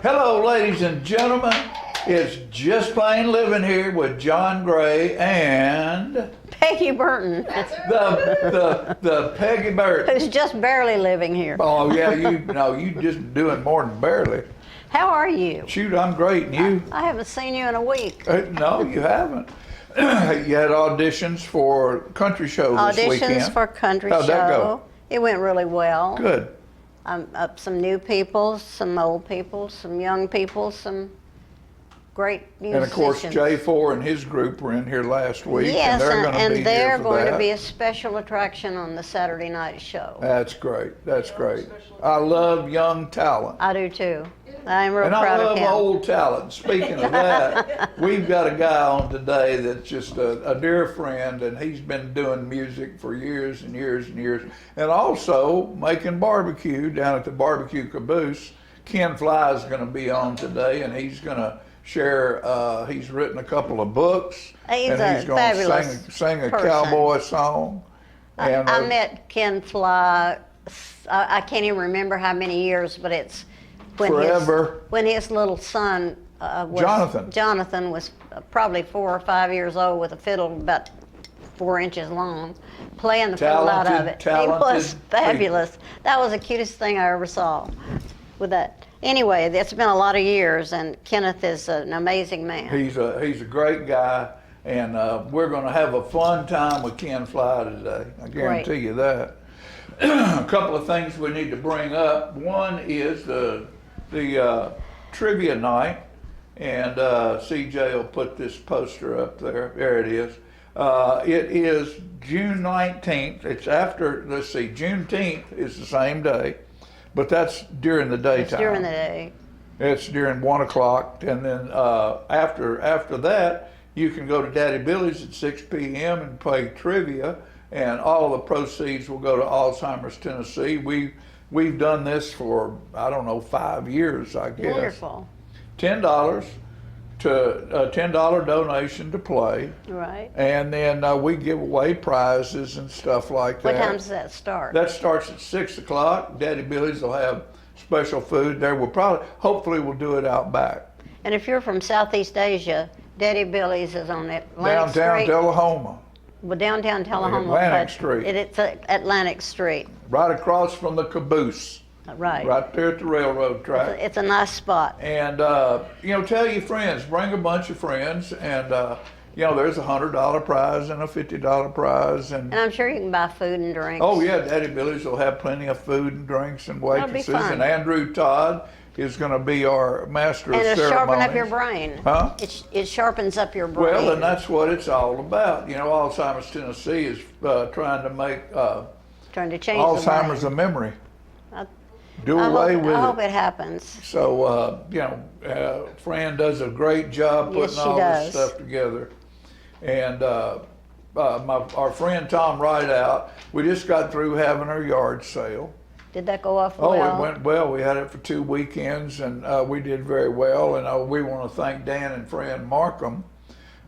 Hello, ladies and gentlemen. It's Just Plain Living here with John Gray and Peggy Burton, the Peggy Burton. who's just barely living here. Oh yeah, you just doing more than barely. How are you? Shoot, I'm great, and you? I haven't seen you in a week. No, you haven't. You had auditions for country show this weekend. Auditions for country How'd show. that go? It went really well. Good. Up some new people, some old people, some young people, some great musicians. And of course, J4 and his group were in here last week, Yes, and they're going to be here they're for going that. to be a special attraction on the Saturday night show. That's great. That's great. I love young talent. I do too. I'm real And I proud of love him. old talent. Speaking of that, we've got a guy on today that's just a dear friend, and he's been doing music for years and years and years, and also making barbecue down at the Barbecue Caboose. Ken Fly is going to be on today, and he's going to share. He's written a couple of books, He's and a he's going fabulous to sing a person. cowboy song. And I met Ken Fly, I can't even remember how many years, but it's when Forever. when his little son was, Jonathan was probably 4 or 5 years old with a fiddle about 4 inches long, playing the fiddle out of it. He was fabulous. That was the cutest thing I ever saw with that. Anyway, it's been a lot of years, and Kenneth is an amazing man. He's a great guy, and we're going to have a fun time with Ken Fly today. I guarantee you that. A couple of things we need to bring up. One is the trivia night, and CJ will put this poster up there. There it is. It is June 19th. It's after, let's see, Juneteenth is the same day, but that's during the daytime. It's during the day. It's during 1 o'clock, and then after that, you can go to Daddy Billy's at 6 p.m. and play trivia, and all the proceeds will go to Alzheimer's Tennessee. We've done this for, I don't know, 5 years, I guess. Wonderful. $10 to a $10 donation to play, Right. and then we give away prizes and stuff like that. What time does that start? That starts at 6 o'clock. Daddy Billy's will have special food there. Hopefully we'll do it out back. And if you're from Southeast Asia, Daddy Billy's is on Atlantic Downtown Street. Tullahoma, Well, downtown Tullahoma. Atlantic but Street. It's Atlantic Street. right across from the caboose, Right. right there at the railroad track. It's a nice spot. And, tell your friends, bring a bunch of friends, and, there's a $100 prize and a $50 prize. And I'm sure you can buy food and drinks. Oh yeah, Daddy Billy's will have plenty of food and drinks and That'll be waitresses. fun. And Andrew Todd is going to be our master And of it'll ceremonies. sharpen up your brain. Huh? It sharpens up your brain. Well, and that's what it's all about. Alzheimer's Tennessee is trying to make trying to change Alzheimer's the a memory. I- Do away with I hope it. it happens. So, Fran does a great job Yes, putting she all does. this stuff together. And our friend Tom Rideout, we just got through having our yard sale. Did that go off Oh, well? it went well. We had it for 2 weekends, and we did very well. And we want to thank Dan and Fran Markham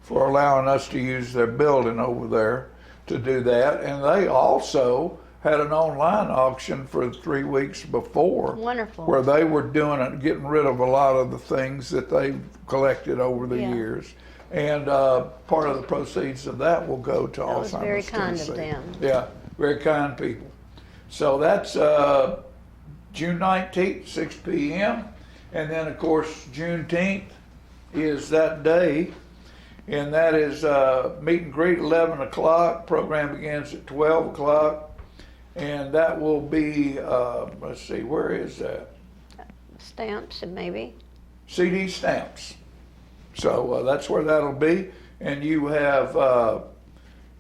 for allowing us to use their building over there to do that. And they also had an online auction for 3 weeks before. Wonderful. Where they were doing it, getting rid of a lot of the things that they've collected over the Yeah. years. And part of the proceeds of that will go to That was Alzheimer's very kind of Tennessee. them. Yeah, very kind people. So that's June 19th, 6 p.m. And then, of course, Juneteenth is that day. And that is meet and greet 11 o'clock. Program begins at 12 o'clock. And that will be, let's see, where is that? Stamps, maybe. CD Stamps. So that's where that'll be. And you have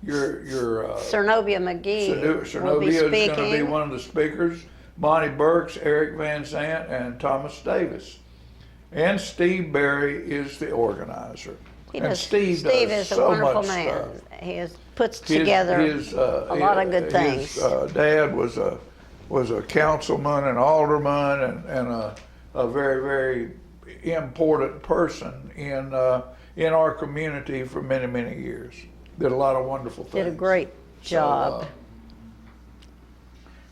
your Cernovia McGee will be Cernovia is going to be speaking. one of the speakers. Monty Burks, Eric Van Zant, and Thomas Davis. And Steve Berry is the organizer. Steve does is a so wonderful much man. stuff. He puts together a lot of good things. His dad was a councilman and alderman and a very, very important person in our community for many, many years. Did a lot of wonderful things. Did a great job. So,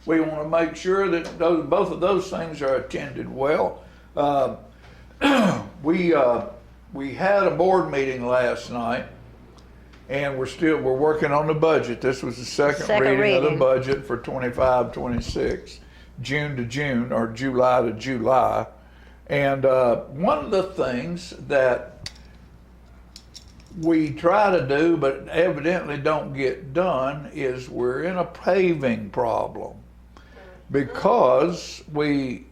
we want to make sure that both of those things are attended well. we had a board meeting last night, and we're working on the budget. This was the second reading of the budget for 25-26, June to June or July to July. And one of the things that we try to do but evidently don't get done is we're in a paving problem, because we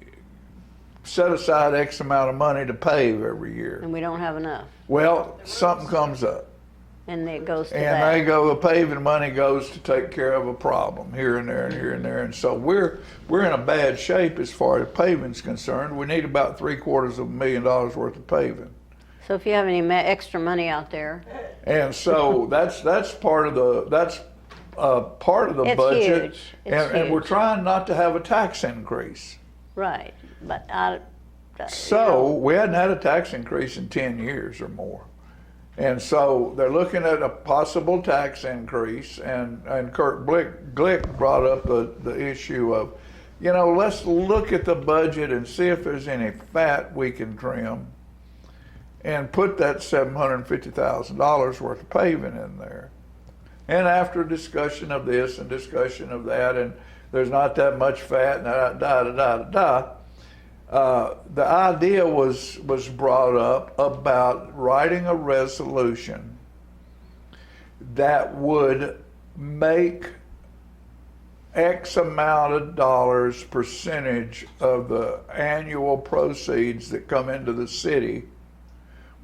set aside X amount of money to pave every year. And we don't have enough. Well, something comes up. And it goes to and that. The paving money goes to take care of a problem here and there and here and there. And so we're in a bad shape as far as paving's concerned. We need about $750,000 worth of paving. So if you have any extra money out there. And so that's part of the It's budget. Huge. And we're trying not to have a tax increase. Right, but we hadn't had a tax increase in 10 years or more. And so they're looking at a possible tax increase, and Kurt Glick brought up the issue of, let's look at the budget and see if there's any fat we can trim and put that $750,000 worth of paving in there. And after discussion of this and discussion of that, and there's not that much fat, and the idea was brought up about writing a resolution that would make X amount of dollars percentage of the annual proceeds that come into the city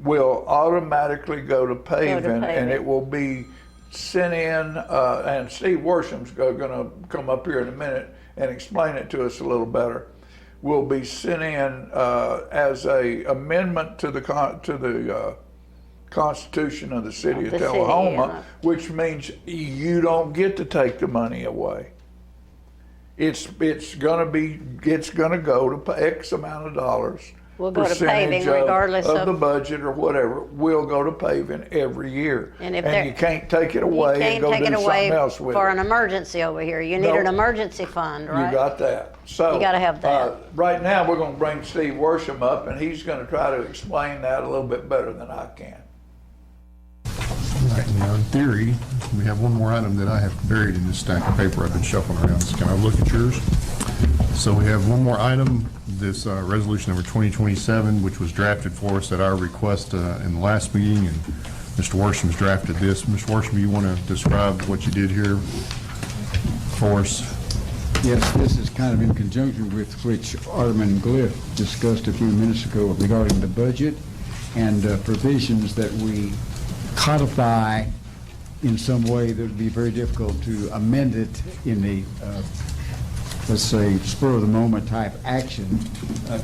will automatically go to paving, and it will be sent in, and Steve Worsham's going to come up here in a minute and explain it to us a little better, will be sent in as a amendment to the Constitution of the City of Tullahoma, which means you don't get to take the money away. It's going to go to X amount of dollars. We'll go to paving regardless of the budget or whatever. We'll go to paving every year, and you can't take it away and go do something else with it. For an emergency over here, you need an emergency fund, right? You got that. So you got to have that. Right now, we're going to bring Steve Worsham up, and he's going to try to explain that a little bit better than I can. Right, now in theory, we have one more item that I have buried in this stack of paper I've been shuffling around. So can I look at yours? So we have one more item, this resolution number 2027, which was drafted for us at our request in the last meeting, and Mr. Worsham's drafted this. Mr. Worsham, you want to describe what you did here for us? Yes, this is kind of in conjunction with which Alderman Glick discussed a few minutes ago regarding the budget and provisions that we codify in some way that would be very difficult to amend it in a, let's say, spur-of-the-moment type action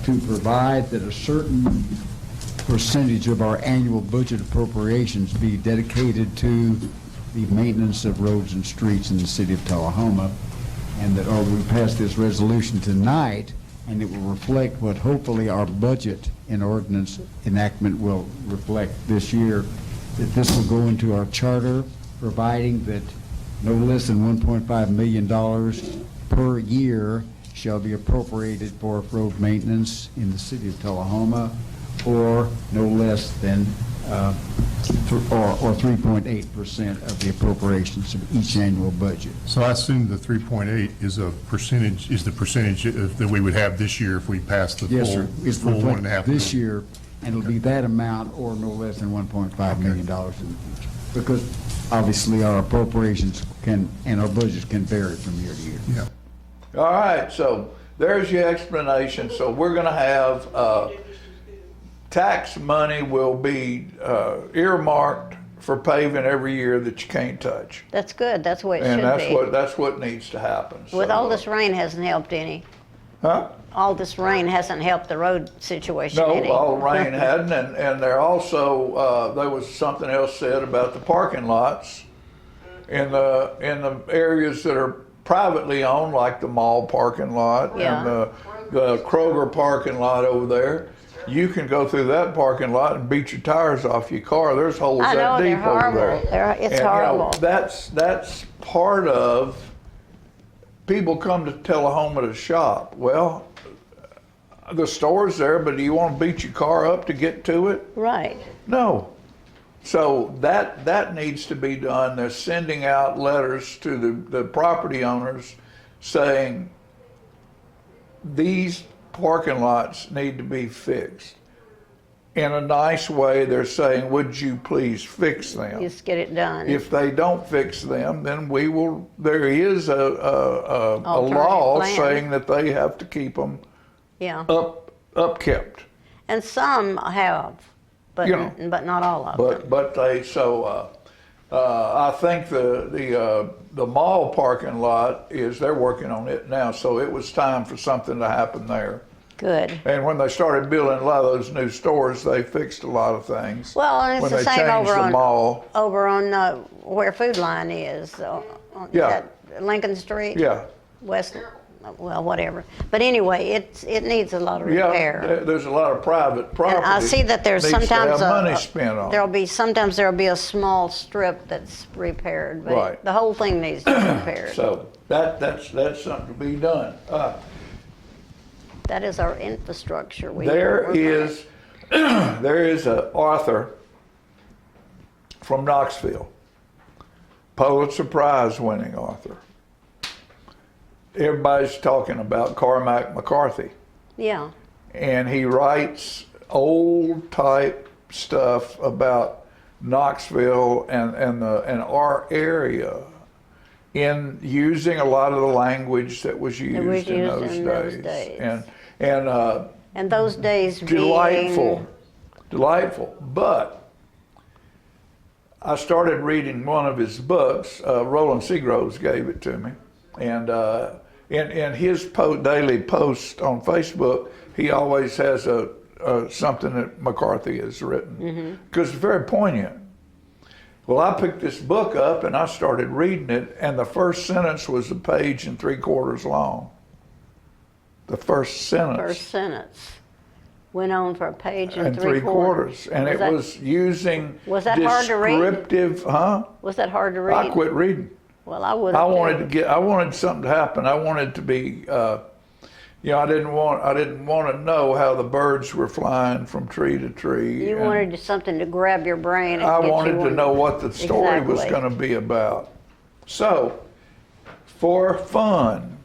to provide that a certain percentage of our annual budget appropriations be dedicated to the maintenance of roads and streets in the city of Tullahoma, and that we pass this resolution tonight, and it will reflect what hopefully our budget and ordinance enactment will reflect this year, that this will go into our charter, providing that no less than $1.5 million per year shall be appropriated for road maintenance in the city of Tullahoma, or no less than or 3.8% of the appropriations of each annual budget. So I assume the 3.8 is the percentage that we would have this year if we pass the Yes, sir. It's full $1.5 this year, and it'll be that amount or no less than $1.5 million in the future. Because obviously our appropriations and our budgets can vary from year to year. Yeah. All right, so there's your explanation. So we're going to have tax money will be earmarked for paving every year that you can't touch. That's good. That's the way it and should be. that's what needs to happen. With all this rain hasn't helped any. Huh? All this rain hasn't helped the road situation No, any. all the rain hadn't, and there also there was something else said about the parking lots in the areas that are privately owned, like the mall parking lot and the Kroger parking lot over there. You can go through that parking lot and beat your tires off your car. There's holes that deep over there. It's horrible. That's part of people come to Tullahoma to shop. Well, the store's there, but do you want to beat your car up to get to it? Right. No. So that needs to be done. They're sending out letters to the property owners saying these parking lots need to be fixed. In a nice way, they're saying, would you please fix them? Just get it done. If they don't fix them, then there is a law plan. saying that they have to keep them Yeah. upkept. And some have, but You know. but not all of them. But they, so, I think the mall parking lot they're working on it now, so it was time for something to happen there. Good. And when they started building a lot of those new stores, they fixed a lot of things. Well, and it's when the they same changed over the on mall. where Food Line is. On Yeah. that Lincoln Street. Yeah, West. Well, whatever. But anyway, it needs a lot of yeah. repair. There's a lot of private property. And I see that there's needs to sometimes have money spent on. sometimes there'll be a small strip that's repaired, but Right. the whole thing needs to be repaired. So that's something to be done. That is our infrastructure. There is an author from Knoxville, Pulitzer Prize winning author. Everybody's talking about Cormac McCarthy, Yeah. and he writes old type stuff about Knoxville and our area, in using a lot of the language that was used in those days. And those days Delightful. But I started reading one of his books. Roland Seagroves gave it to me, and in his daily post on Facebook, he always has something that McCarthy has written, because it's very poignant. Well, I picked this book up and I started reading it, and the first sentence was 1 3/4 pages long. The first sentence. First sentence went on for a page and And 3/4. 3/4, and it was using Was that hard to read? descriptive, huh? Was that hard to read? I quit reading. Well, I would. I wanted something to happen. I wanted to be, I didn't want to know how the birds were flying from tree to tree. You and wanted something to grab your brain. And I get wanted you to know what the story was Exactly. going to be about. So, for fun,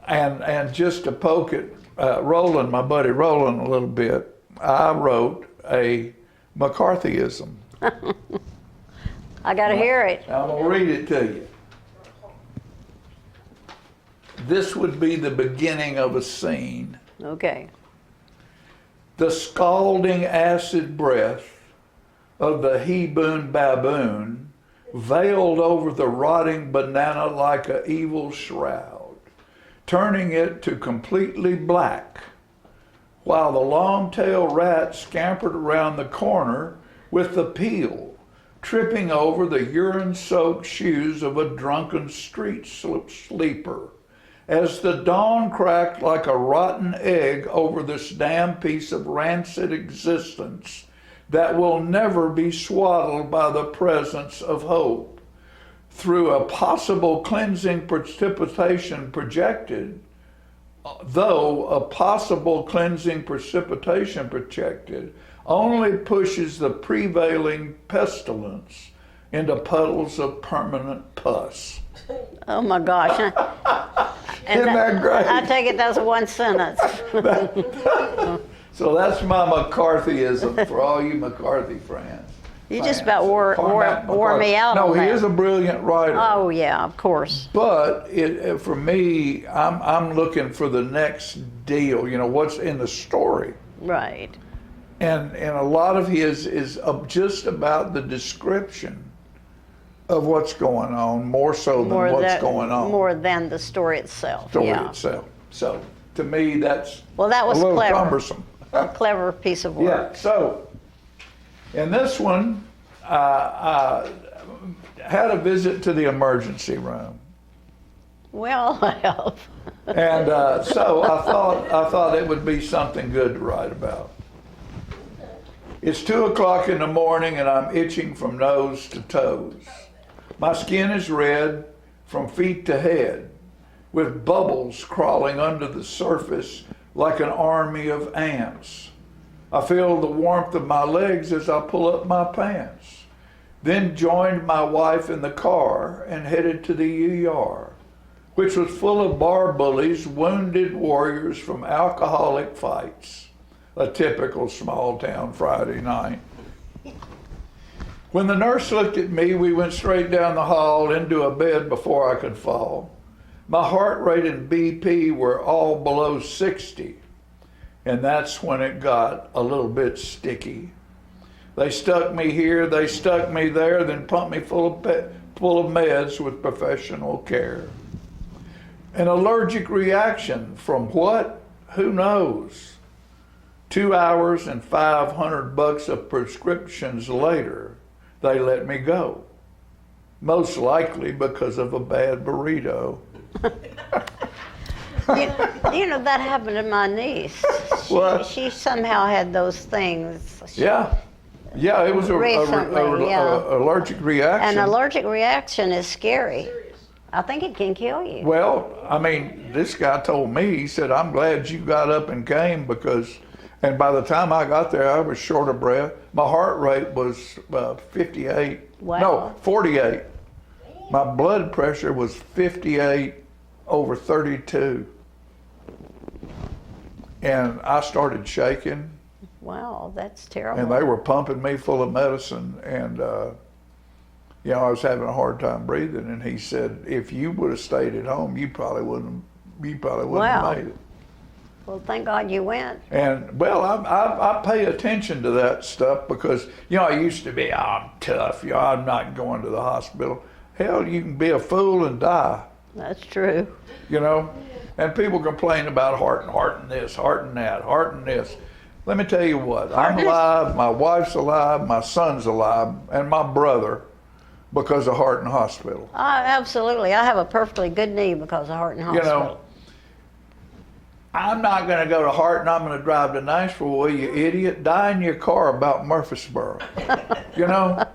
and just to poke at Roland, my buddy Roland, a little bit, I wrote a McCarthyism. I got to hear it. I'm going to read it to you. This would be the beginning of a scene. Okay. The scalding acid breath of the Hebron baboon veiled over the rotting banana like an evil shroud, turning it to completely black, while the long-tailed rat scampered around the corner with the peel, tripping over the urine-soaked shoes of a drunken street sleeper, as the dawn cracked like a rotten egg over this damn piece of rancid existence that will never be swaddled by the presence of hope. Through a possible cleansing precipitation projected, though a possible cleansing precipitation projected only pushes the prevailing pestilence into puddles of permanent pus. Oh my gosh. Isn't that great? I take it that's one sentence. So that's my McCarthyism for all you McCarthy fans. You just about wore me out No, on he that. is a brilliant writer. Oh yeah, of course. But for me, I'm looking for the next deal. What's in the story, Right. and a lot of his is just about the description of what's going on, more so than what's going on. More than the story itself. story yeah. itself. So to me, that's Well, that was a little clever. cumbersome. A clever piece of work. Yeah. So in this one, I had a visit to the emergency room. Well, And so I thought it would be something good to write about. It's 2:00 in the morning and I'm itching from nose to toes. My skin is red from feet to head. with bubbles crawling under the surface like an army of ants. I feel the warmth of my legs as I pull up my pants. Then joined my wife in the car and headed to the ER, which was full of bar bullies, wounded warriors from alcoholic fights. A typical small town Friday night. When the nurse looked at me, we went straight down the hall into a bed before I could fall. My heart rate and BP were all below 60, and that's when it got a little bit sticky. They stuck me here, they stuck me there, then pumped me full of meds with professional care. An allergic reaction from what? Who knows? 2 hours and $500 of prescriptions later, they let me go. Most likely because of a bad burrito. You know, that happened to my niece. What? She somehow had those things. Yeah. Yeah, it was a allergic reaction. An allergic reaction is scary. I think it can kill you. Well, I mean, this guy told me, he said, I'm glad you got up and came because, and by the time I got there, I was short of breath. My heart rate was 58. Wow. No, 48. My blood pressure was 58 over 32. And I started shaking. Wow, that's terrible. And they were pumping me full of medicine. And, you know, I was having a hard time breathing. And he said, if you would have stayed at home, you probably wouldn't have made it. Well, thank God you went. And, well, I pay attention to that stuff because, you know, I used to be, oh, I'm tough. You know, I'm not going to the hospital. Hell, you can be a fool and die. That's true. You know? And people complain about heart and this, heart and that, heart and this. Let me tell you what, I'm alive, my wife's alive, my son's alive, and my brother because of Heart and Hospital. Absolutely. I have a perfectly good knee because of Heart and Hospital. You know, I'm not going to go to Heart and I'm going to drive to Nashville. Well, you idiot, die in your car about Murfreesboro. You know,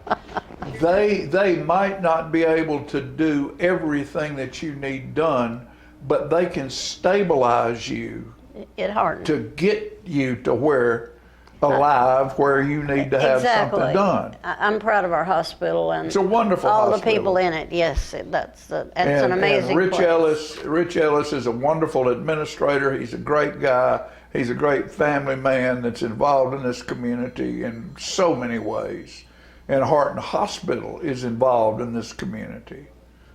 they might not be able to do everything that you need done, but they can stabilize you to get you to where where you need to have something done. I'm proud of our hospital and it's a wonderful all hospital. The people in it. Yes, that's an amazing place. Rich Ellis is a wonderful administrator. He's a great guy. He's a great family man that's involved in this community in so many ways. And Heart and Hospital is involved in this community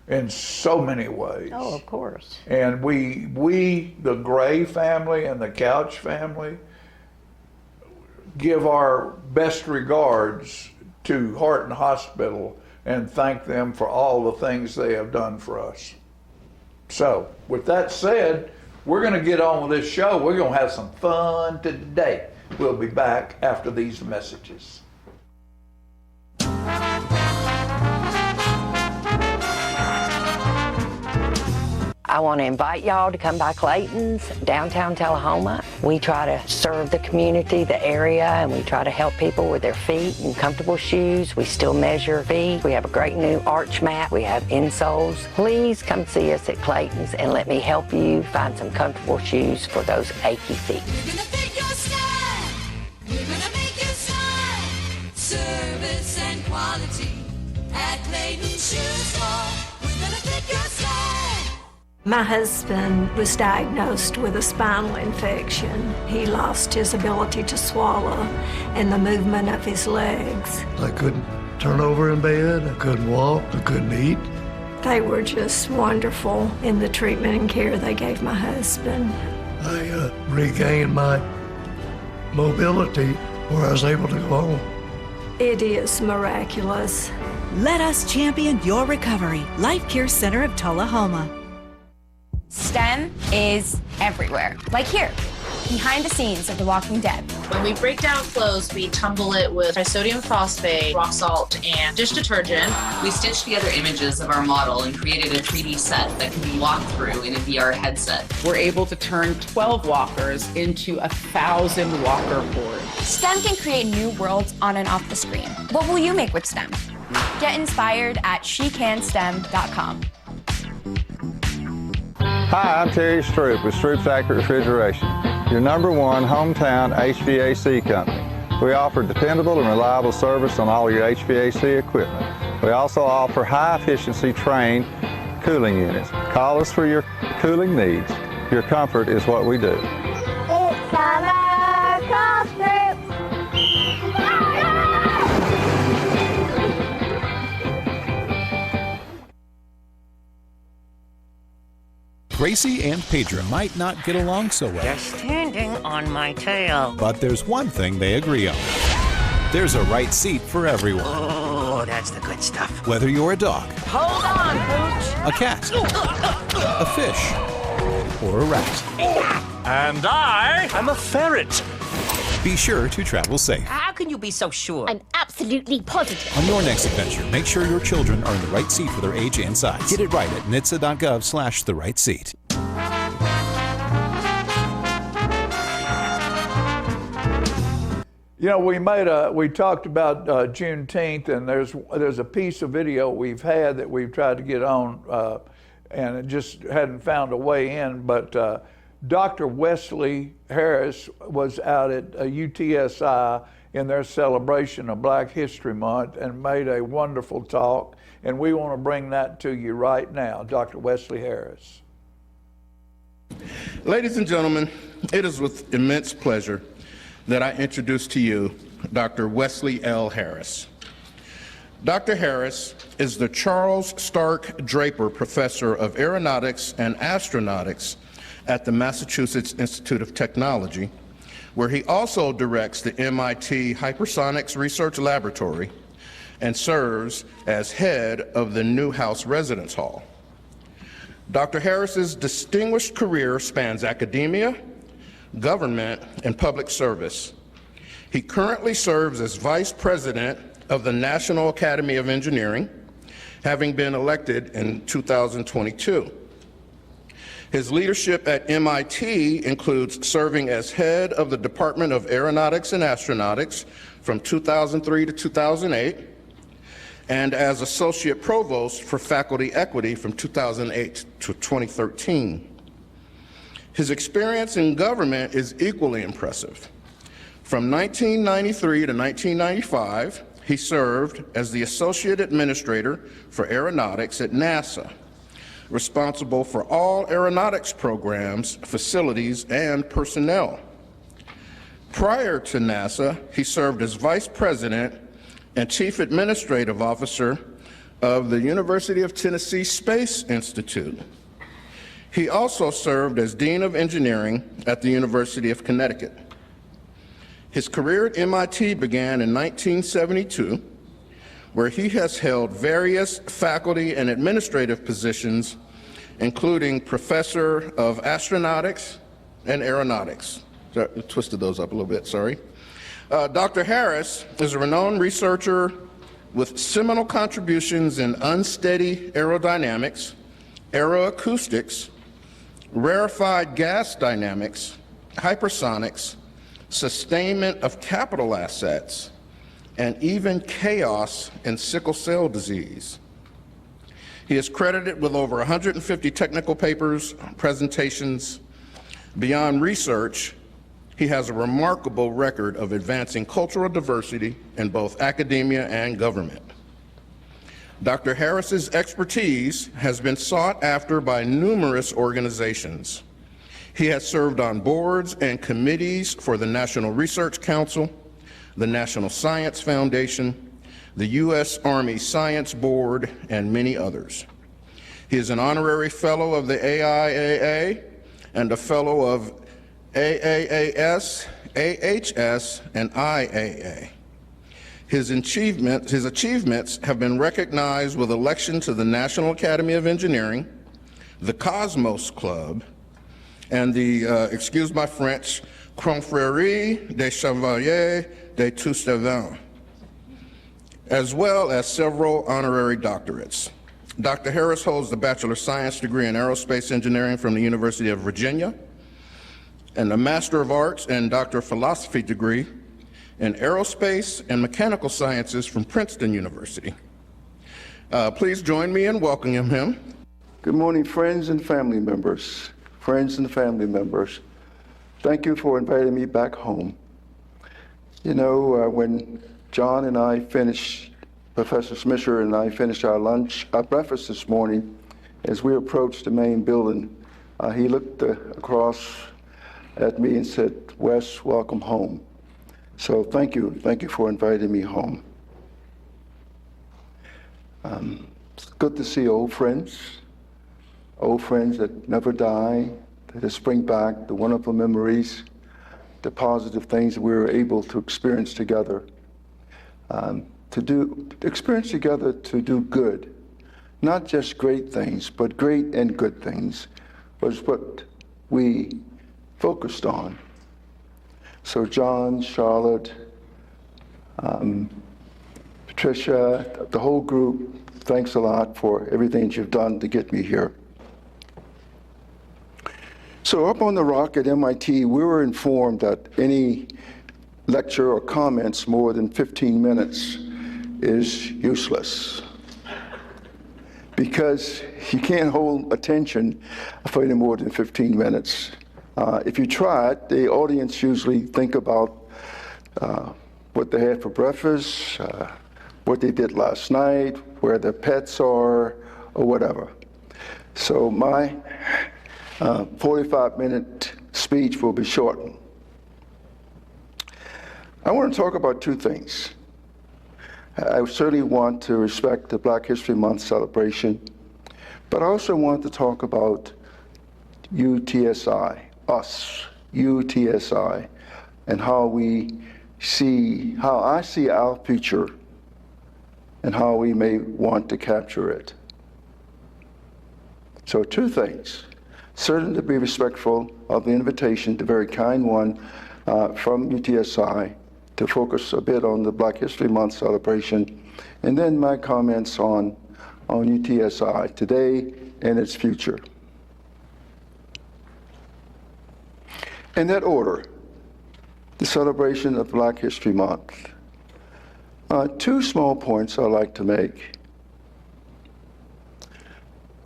in so many ways. Oh, of course. And we, the Gray family and the Couch family, give our best regards to Heart and Hospital and thank them for all the things they have done for us. So, with that said, we're going to get on with this show. We're going to have some fun today. We'll be back after these messages. I want to invite y'all to come by Clayton's, downtown Tullahoma. We try to serve the community, the area, and we try to help people with their feet and comfortable shoes. We still measure feet. We have a great new arch mat. We have insoles. Please come see us at Clayton's and let me help you find some comfortable shoes for those achy feet. We're gonna fit your style. We're gonna make you smile. Service and quality at Clayton's Shoe Store. We're gonna fit your style. My husband was diagnosed with a spinal infection. He lost his ability to swallow and the movement of his legs. I couldn't turn over in bed, I couldn't walk, I couldn't eat. They were just wonderful in the treatment and care they gave my husband. I regained my mobility where I was able to go home. It is miraculous. Let us champion your recovery. Life Care Center of Tullahoma. STEM is everywhere, like here, behind the scenes of The Walking Dead. When we break down clothes, we tumble it with disodium phosphate, rock salt, and dish detergent. We stitched together images of our model and created a 3D set that can be walked through in a VR headset. We're able to turn 12 walkers into 1,000 walker horde. STEM can create new worlds on and off the screen. What will you make with STEM? Get inspired at SheCanSTEM.com. Hi, I'm Terry Stroop with Stroop's Accurate Refrigeration, your #1 hometown HVAC company. We offer dependable and reliable service on all your HVAC equipment. We also offer high-efficiency trained cooling units. Call us for your cooling needs. Your comfort is what we do. It's summer, call Stroop. Gracie and Pedro might not get along so well. You're standing on my tail. But there's one thing they agree on. There's a right seat for everyone. Oh, that's the good stuff. Whether you're a dog, Hold on, Pooch. a cat, a fish, or a rat. And I'm a ferret. Be sure to travel safe. How can you be so sure? I'm absolutely positive. On your next adventure, make sure your children are in the right seat for their age and size. Get it right at nhtsa.gov/the-right-seat. You know, we talked about Juneteenth, and there's a piece of video we've had that we've tried to get on, and it just hadn't found a way in. But Dr. Wesley Harris was out at UTSI in their celebration of Black History Month and made a wonderful talk, and we want to bring that to you right now. Dr. Wesley Harris. Ladies and gentlemen, it is with immense pleasure that I introduce to you Dr. Wesley L. Harris. Dr. Harris is the Charles Stark Draper Professor of Aeronautics and Astronautics at the Massachusetts Institute of Technology, where he also directs the MIT Hypersonics Research Laboratory and serves as head of the Newhouse Residence Hall. Dr. Harris's distinguished career spans academia, government, and public service. He currently serves as Vice President of the National Academy of Engineering, having been elected in 2022. His leadership at MIT includes serving as head of the Department of Aeronautics and Astronautics from 2003 to 2008, and as Associate Provost for Faculty Equity from 2008 to 2013. His experience in government is equally impressive. From 1993 to 1995, he served as the Associate Administrator for Aeronautics at NASA, responsible for all aeronautics programs, facilities, and personnel. Prior to NASA, he served as Vice President and Chief Administrative Officer of the University of Tennessee Space Institute. He also served as Dean of Engineering at the University of Connecticut. His career at MIT began in 1972, where he has held various faculty and administrative positions, including Professor of Astronautics and Aeronautics. I twisted those up a little bit, sorry. Dr. Harris is a renowned researcher with seminal contributions in unsteady aerodynamics, aeroacoustics, rarefied gas dynamics, hypersonics, sustainment of capital assets, and even chaos and sickle cell disease. He is credited with over 150 technical papers, presentations. Beyond research, he has a remarkable record of advancing cultural diversity in both academia and government. Dr. Harris's expertise has been sought after by numerous organizations. He has served on boards and committees for the National Research Council, the National Science Foundation, the U.S. Army Science Board, and many others. He is an honorary fellow of the AIAA and a fellow of AAAS, AHS, and IAA. His achievements have been recognized with election to the National Academy of Engineering, the Cosmos Club, and the, excuse my French, Confrérie des Chevaliers des Toussaint, as well as several honorary doctorates. Dr. Harris holds the Bachelor of Science degree in Aerospace Engineering from the University of Virginia, and a Master of Arts and Doctor of Philosophy degree in Aerospace and Mechanical Sciences from Princeton University. Please join me in welcoming him. Good morning, friends and family members. Friends and family members, thank you for inviting me back home. You know, when John and I finished, Professor Smisher and I finished our breakfast this morning, as we approached the main building, he looked across at me and said, "Wes, welcome home." So thank you for inviting me home. It's good to see old friends that never die, that just bring back the wonderful memories, the positive things that we were able to experience together, experience together to do good, not just great things, but great and good things was what we focused on. So John, Charlotte, Patricia, the whole group, thanks a lot for everything that you've done to get me here. So up on the Rock at MIT, we were informed that any lecture or comments more than 15 minutes is useless, because you can't hold attention for any more than 15 minutes. If you try it, the audience usually think about what they had for breakfast, what they did last night, where their pets are, or whatever. So my 45-minute speech will be shortened. I want to talk about two things. I certainly want to respect the Black History Month celebration, but I also want to talk about UTSI, us, UTSI, and how I see our future and how we may want to capture it. So two things. Certainly to be respectful of the invitation, the very kind one from UTSI, to focus a bit on the Black History Month celebration, and then my comments on UTSI today and its future. In that order, the celebration of Black History Month. Two small points I'd like to make.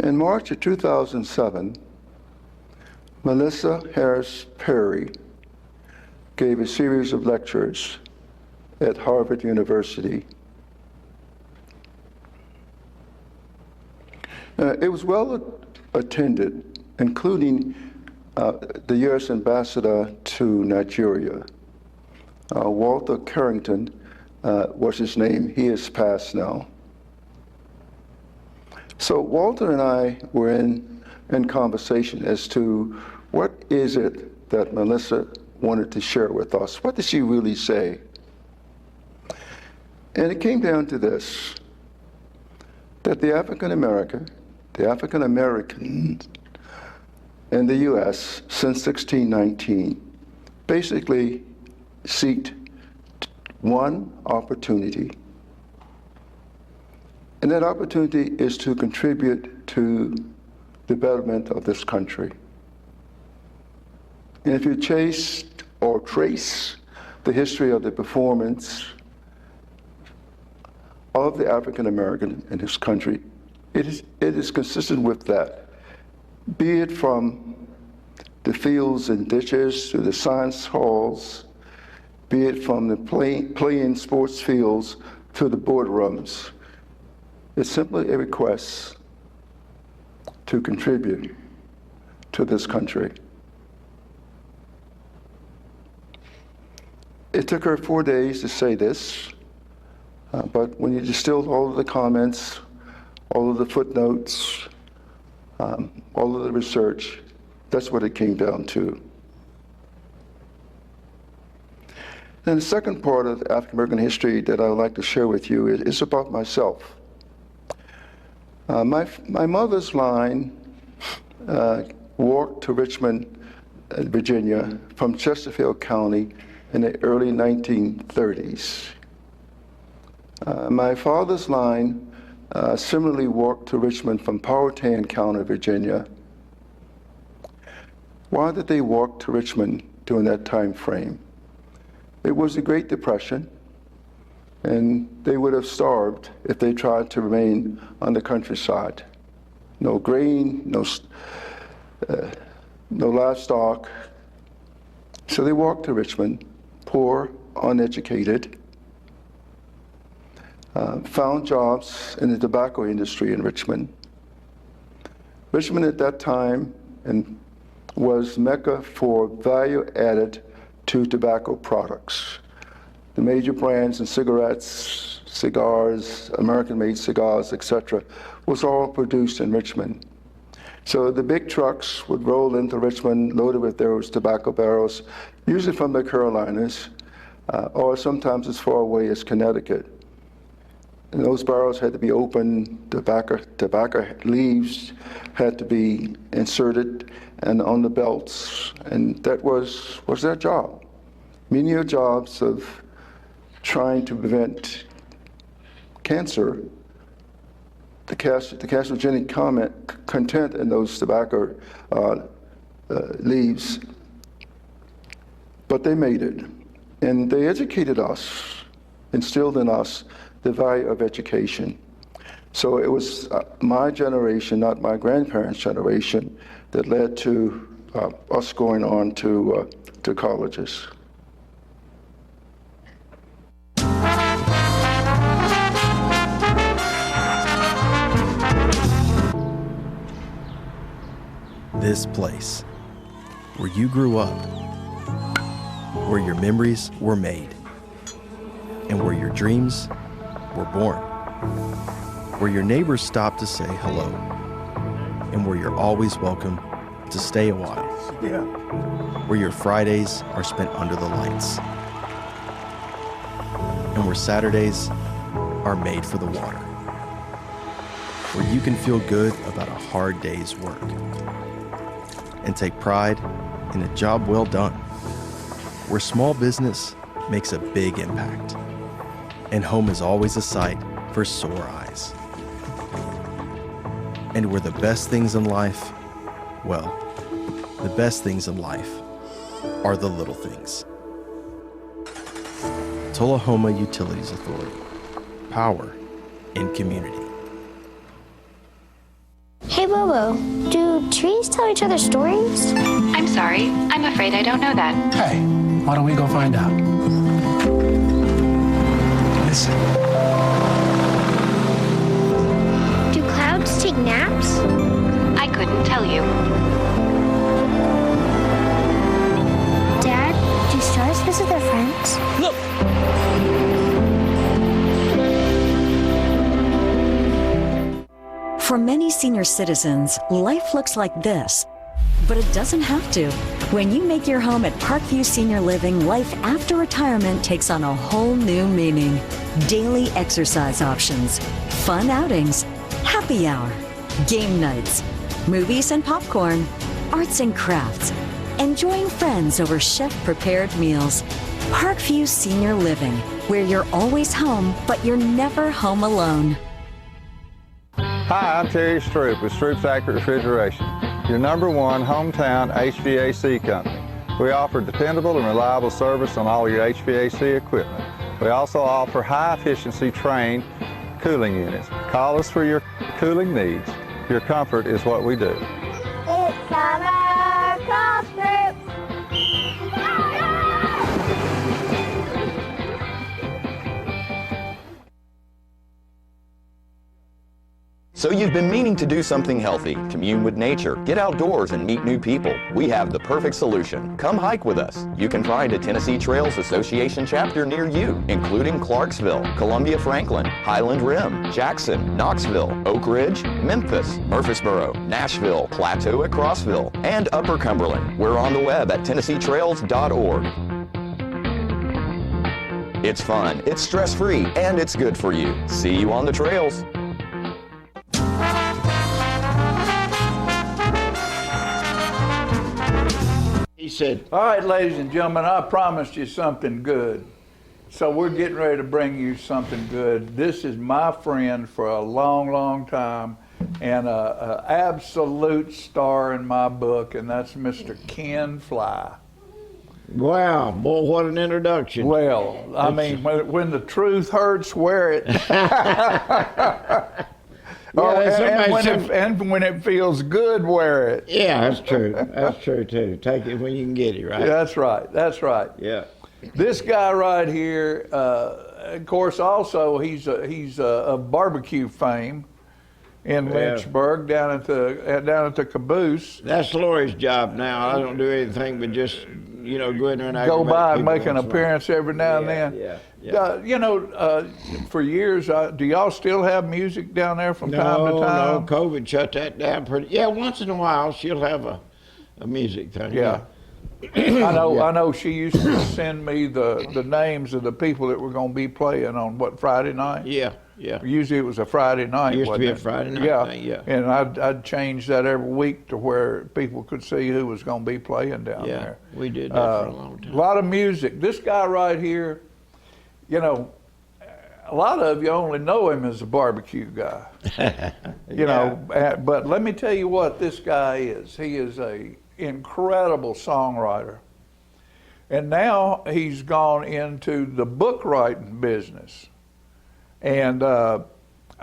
In March of 2007, Melissa Harris Perry gave a series of lectures at Harvard University. It was well attended, including the U.S. ambassador to Nigeria. Walter Carrington was his name. He is passed now. So Walter and I were in conversation as to what is it that Melissa wanted to share with us. What did she really say? And it came down to this, that the African Americans in the U.S. since 1619 basically seeked one opportunity. And that opportunity is to contribute to the development of this country. And if you chase or trace the history of the performance of the African American in this country, it is consistent with that, be it from the fields and ditches to the science halls, be it from the playing sports fields to the boardrooms. It's simply a request to contribute to this country. It took her 4 days to say this, but when you distill all of the comments, all of the footnotes, all of the research, that's what it came down to. Then the second part of African American history that I would like to share with you is about myself. My mother's line walked to Richmond, Virginia from Chesterfield County in the early 1930s. My father's line similarly walked to Richmond from Powhatan County, Virginia. Why did they walk to Richmond during that time frame? It was the Great Depression, and they would have starved if they tried to remain on the countryside. no grain, no livestock. So they walked to Richmond, poor, uneducated, found jobs in the tobacco industry in Richmond. Richmond at that time was Mecca for value added to tobacco products. The major brands in cigarettes, cigars, American-made cigars, etc., was all produced in Richmond. So the big trucks would roll into Richmond loaded with those tobacco barrels, usually from the Carolinas, or sometimes as far away as Connecticut. And those barrels had to be opened, tobacco leaves had to be inserted and on the belts, and that was their job. Menial jobs of trying to prevent cancer, the carcinogenic content in those tobacco leaves, but they made it. And they educated us, instilled in us the value of education. So it was my generation, not my grandparents' generation, that led to us going on to colleges. This place, where you grew up, where your memories were made, and where your dreams were born, where your neighbors stop to say hello, and where you're always welcome to stay a while, where your Fridays are spent under the lights, and where Saturdays are made for the water, where you can feel good about a hard day's work and take pride in a job well done, where small business makes a big impact, and home is always a sight for sore eyes. And where the best things in life, well, the best things in life are the little things. Tullahoma Utilities Authority. Power in community. Hey Bobo, do trees tell each other stories? I'm sorry, I'm afraid I don't know that. Hey, why don't we go find out? Listen. Do clouds take naps? I couldn't tell you. Dad, do stars visit their friends? Look! For many senior citizens, life looks like this, but it doesn't have to. When you make your home at Parkview Senior Living, life after retirement takes on a whole new meaning. Daily exercise options, fun outings, happy hour, game nights, movies and popcorn, arts and crafts, enjoying friends over chef-prepared meals. Parkview Senior Living, where you're always home, but you're never home alone. Hi, I'm Terry Stroop with Stroop's Accurate Refrigeration, your #1 hometown HVAC company. We offer dependable and reliable service on all your HVAC equipment. We also offer high-efficiency trained cooling units. Call us for your cooling needs. Your comfort is what we do. It's summer cross group. So you've been meaning to do something healthy, commune with nature, get outdoors and meet new people. We have the perfect solution. Come hike with us. You can find a Tennessee Trails Association chapter near you, including Clarksville, Columbia Franklin, Highland Rim, Jackson, Knoxville, Oak Ridge, Memphis, Murfreesboro, Nashville, Plateau at Crossville, and Upper Cumberland. We're on the web at TennesseeTrails.org. It's fun, it's stress-free, and it's good for you. See you on the trails. He said, all right, ladies and gentlemen, I promised you something good. So we're getting ready to bring you something good. This is my friend for a long, long time and an absolute star in my book, and that's Mr. Ken Fly. Wow, boy, what an introduction. Well, I mean, when the truth hurts, wear it. And when it feels good, wear it. Yeah, that's true. That's true too. Take it when you can get it, right? That's right. That's right. Yeah. This guy right here, of course, also he's a barbecue fame in Lynchburg down at the Caboose. That's Lori's job now. I don't do anything but just go in there and go by and make an appearance every now and then. Yeah. For years, do y'all still have music down there from time to time? No, COVID shut that down pretty. Yeah, once in a while she'll have a music thing. Yeah. I know she used to send me the names of the people that were going to be playing on Friday night? Yeah. Usually it was a Friday night. It used to be a Friday night thing, yeah. And I'd change that every week to where people could see who was going to be playing down there. Yeah, we did that for a long time. A lot of music. This guy right here, a lot of you only know him as a barbecue guy. But let me tell you what this guy is. He is a incredible songwriter. And now he's gone into the book writing business. And I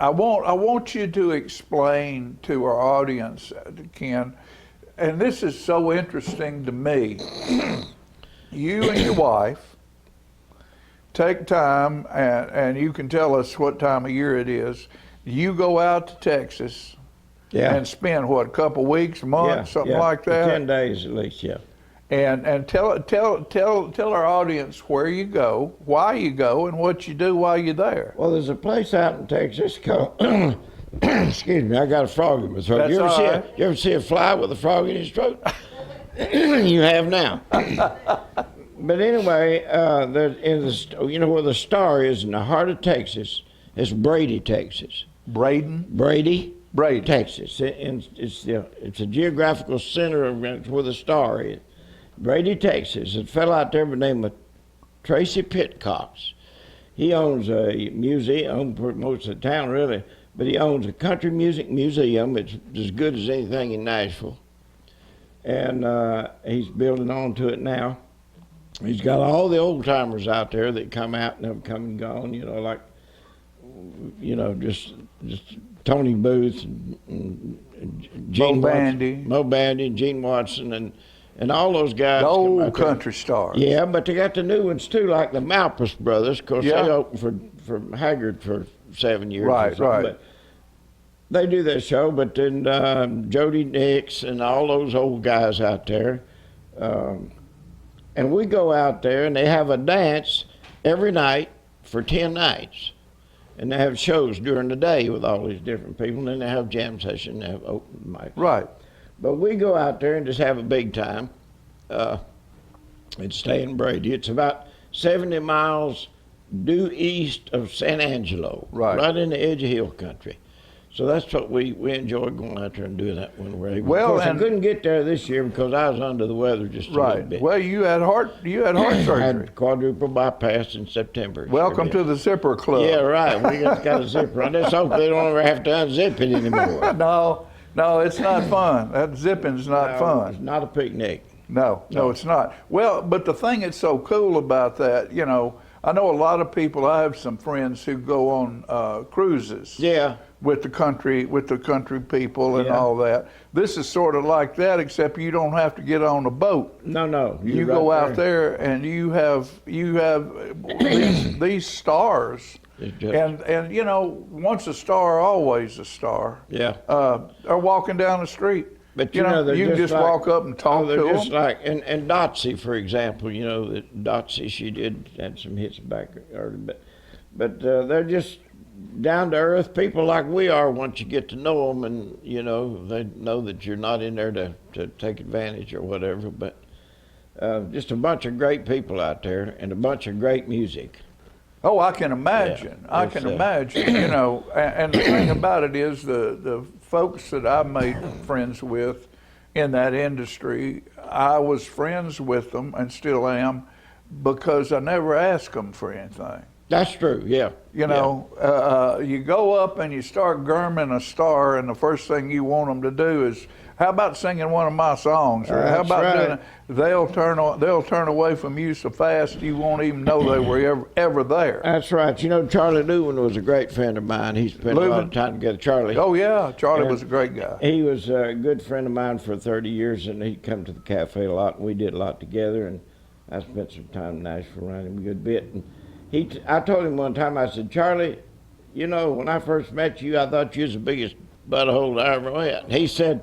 want you to explain to our audience, Ken, and this is so interesting to me. You and your wife take time, and you can tell us what time of year it is. You go out to Texas and spend, a couple weeks, a month, something like that? 10 days at least, yeah. And tell our audience where you go, why you go, and what you do while you're there. Well, there's a place out in Texas called, excuse me, I got a frog in my throat. You ever see a fly with a frog in his throat? You have now. But anyway, where the Star is in the heart of Texas, it's Brady, Texas. Brady, Texas. It's a geographical center of where the Star is. Brady, Texas. A fellow out there by the name of Tracy Pitcox. He owns a museum, owns most of the town really, but he owns a country music museum. It's as good as anything in Nashville. And he's building on to it now. He's got all the old timers out there that come out and have come and gone, just Tony Booth and Gene Mo Bandy and Gene Watson and all those guys. The old country stars. Yeah, but they got the new ones too, like the Malpass brothers. Of course, they opened for Haggard for 7 years. Right. But they do their show, but then Jody Nix and all those old guys out there. And we go out there, and they have a dance every night for 10 nights. And they have shows during the day with all these different people, and then they have jam session, they have open mic. Right. But we go out there and just have a big time and stay in Brady. It's about 70 miles due east of San Angelo, right in the edge of hill country. So that's what we enjoy going out there and doing that when we're able. Well, I couldn't get there this year because I was under the weather just a little bit. Well, you had heart surgery. I had quadruple bypass in September. Welcome to the Zipper Club. Yeah, right. We got a zipper on. Let's hope they don't ever have to unzip it anymore. No, it's not fun. That zipping's not fun. It's not a picnic. No, it's not. Well, but the thing that's so cool about that, I know a lot of people. I have some friends who go on cruises. Yeah. With the country people and all that. This is sort of like that, except you don't have to get on a boat. No. You go out there and you have these stars. And once a star, always a star. Yeah. Are walking down the street. But you can just walk up and talk to them. Just like and Dotsy, for example, that Dotsy, she had some hits back early, but they're just down to earth people like we are once you get to know them, and they know that you're not in there to take advantage or whatever. But just a bunch of great people out there and a bunch of great music. Oh, I can imagine. Yeah, I can imagine. And the thing about it is the folks that I made friends with in that industry, I was friends with them and still am because I never asked them for anything. That's true, yeah. You go up and you start gurming a star, and the first thing you want them to do is How about singing one of my songs? Or how That's about right. doing it? They'll turn away from you so fast you won't even know they were ever there. That's right. You know, Charlie Lewin was a great friend of mine. He spent a lot of time together. Charlie. Oh yeah, Charlie And was a great guy. He was a good friend of mine for 30 years, and he'd come to the cafe a lot, and we did a lot together. And I spent some time in Nashville around him a good bit. And I told him one time, I said, Charlie, you know, when I first met you, I thought you was the biggest butthole I ever met. He said,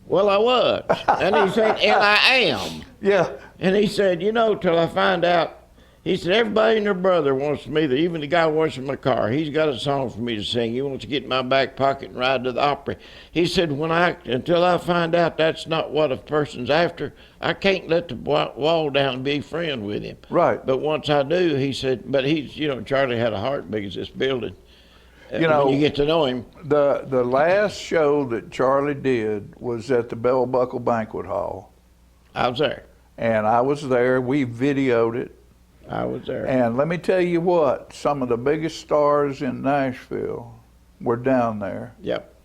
well, I was. And he said, and I am. Yeah. And he said, you know, till I find out, he said, everybody and their brother wants me to, even the guy washing my car, he's got a song for me to sing. He wants to get in my back pocket and ride to the opera. He said, until I find out that's not what a person's after, I can't let the wall down and be friend with him. Right. But once I do, he said, but he's, you know, Charlie had a heart big as this building. You know, when you get to know him. The last show that Charlie did was at the Bell Buckle Banquet Hall. I was there. And I was there. We videoed it. I was there. And let me tell you what, some of the biggest stars in Nashville were down there. Yep.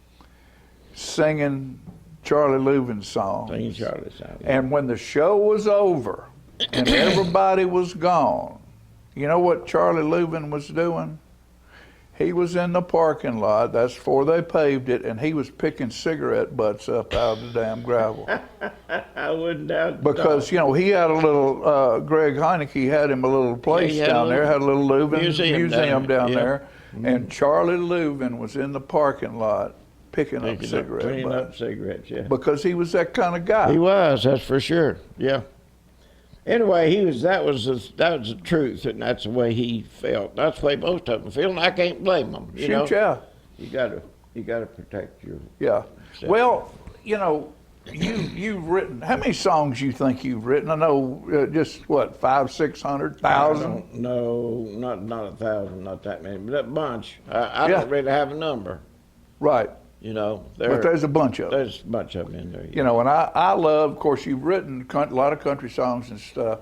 Singing Charlie Leuven's songs. Singing Charlie's songs. And when the show was over and everybody was gone, you know what Charlie Leuven was doing? He was in the parking lot, that's before they paved it, and he was picking cigarette butts up out of the damn gravel. I wouldn't doubt Because, you know, he had a little, Greg Heineke had him a little place down there, had a little Leuven museum down there. And Charlie Leuven was in the parking lot picking up cigarette butts. Cleaning up cigarettes, yeah. Because he was that kind of guy. He was, that's for sure, yeah. Anyway, that was the truth, and that's the way he felt. That's the way most of them feel, and I can't blame them. You know? Yeah. You gotta protect your. Yeah. Well, you know, you've written. How many songs you think you've written? I know, just what, 500, 600, 1,000? No, not 1,000, not that many, but a bunch. I don't really have a number. Right. You know, but there's a bunch of them. There's a bunch of them in there. You know, and I love, of course, you've written a lot of country songs and stuff,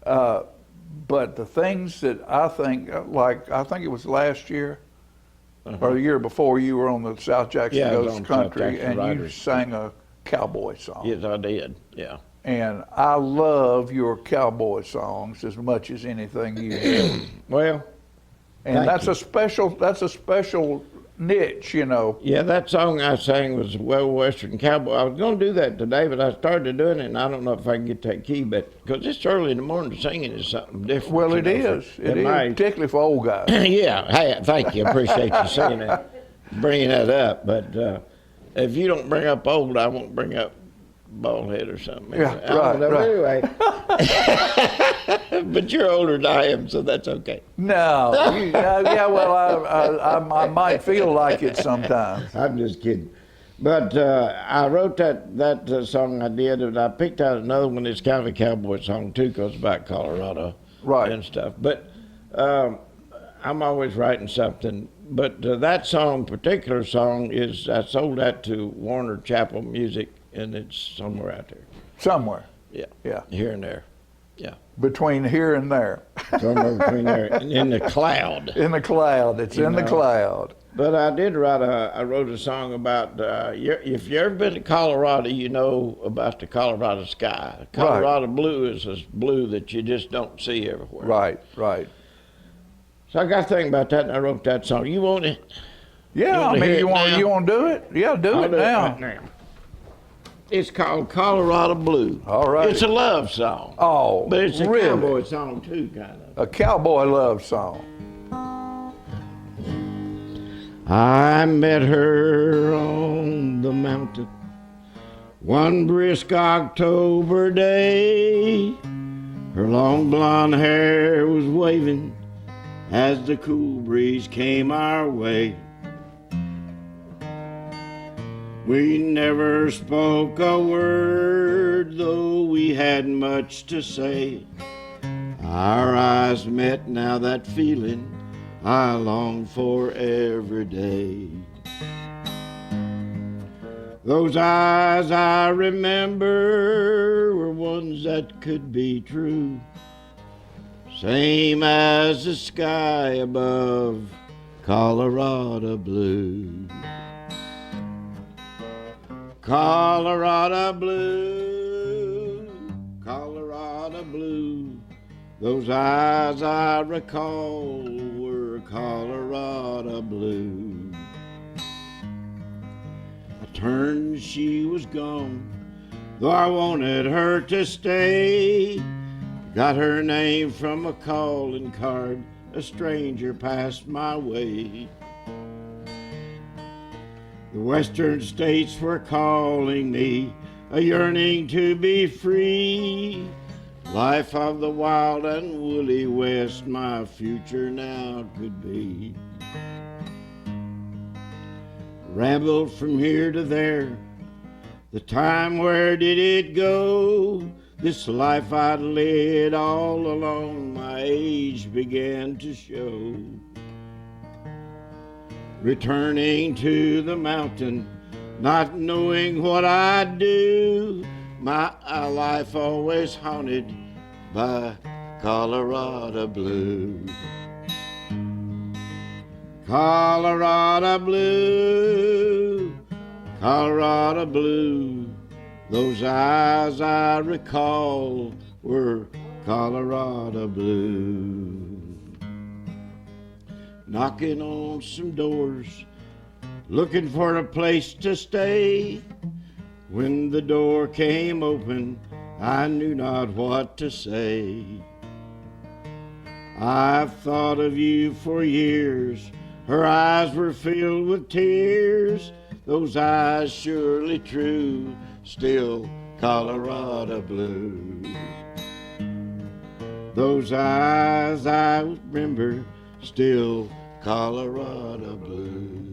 but the things that I think, like, I think it was last year or the year before, you were on the South Jackson Goes Country, and you sang a cowboy song. Yes, I did, yeah. And I love your cowboy songs as much as anything you do. Well, and that's a special niche, you know. Yeah, that song I sang was Well Western Cowboy. I was going to do that today, but I started doing it, and I don't know if I can get that key, but because it's early in the morning, singing is something different. Well, it is. It is, particularly for old guys. Yeah, hey, thank you. I appreciate you saying that, bringing that up. But if you don't bring up old, I won't bring up bald head or something. Yeah, right. Anyway, but you're older than I am, so that's okay. No, yeah, well, I might feel like it sometimes. I'm just kidding. But I wrote that song I did, and I picked out another one that's kind of a cowboy song too, because it's about Colorado and stuff. But I'm always writing something. But that song, particular song, I sold that to Warner Chappell Music, and it's somewhere out there. Somewhere. Yeah. Yeah. Here and there. Yeah. Between here and there. Somewhere between there, and in the cloud. In the cloud. It's in the cloud. But I did I wrote a song about, if you've ever been to Colorado, you know about the Colorado sky. Colorado blue is this blue that you just don't see everywhere. Right, right. So I got to think about that, and I wrote that song. You want it? Yeah, you want to do it? Yeah, do it now. Right now. It's called Colorado Blue. All right. It's a love song. Oh, but it's a really? cowboy song too, kind of. A cowboy love song. I met her on the mountain one brisk October day. Her long blonde hair was waving as the cool breeze came our way. We never spoke a word, though we had much to say. Our eyes met, now that feeling I long for every day. Those eyes I remember were ones that could be true, same as the sky above, Colorado blue. Colorado blue, Colorado blue. Those eyes I recall were Colorado blue. I turned, she was gone, though I wanted her to stay. Got her name from a calling card, a stranger passed my way. The western states were calling me, a yearning to be free. Life of the wild and woolly west, my future now could be. Rambled from here to there, the time, where did it go? This life I'd led all alone, my age began to show. Returning to the mountain, not knowing what I'd do, my life always haunted by Colorado blue. Colorado blue, Colorado blue. Those eyes I recall were Colorado blue. Knocking on some doors, looking for a place to stay. When the door came open, I knew not what to say. I've thought of you for years. Her eyes were filled with tears. Those eyes surely true, still Colorado blue. Those eyes I remember, still Colorado blue.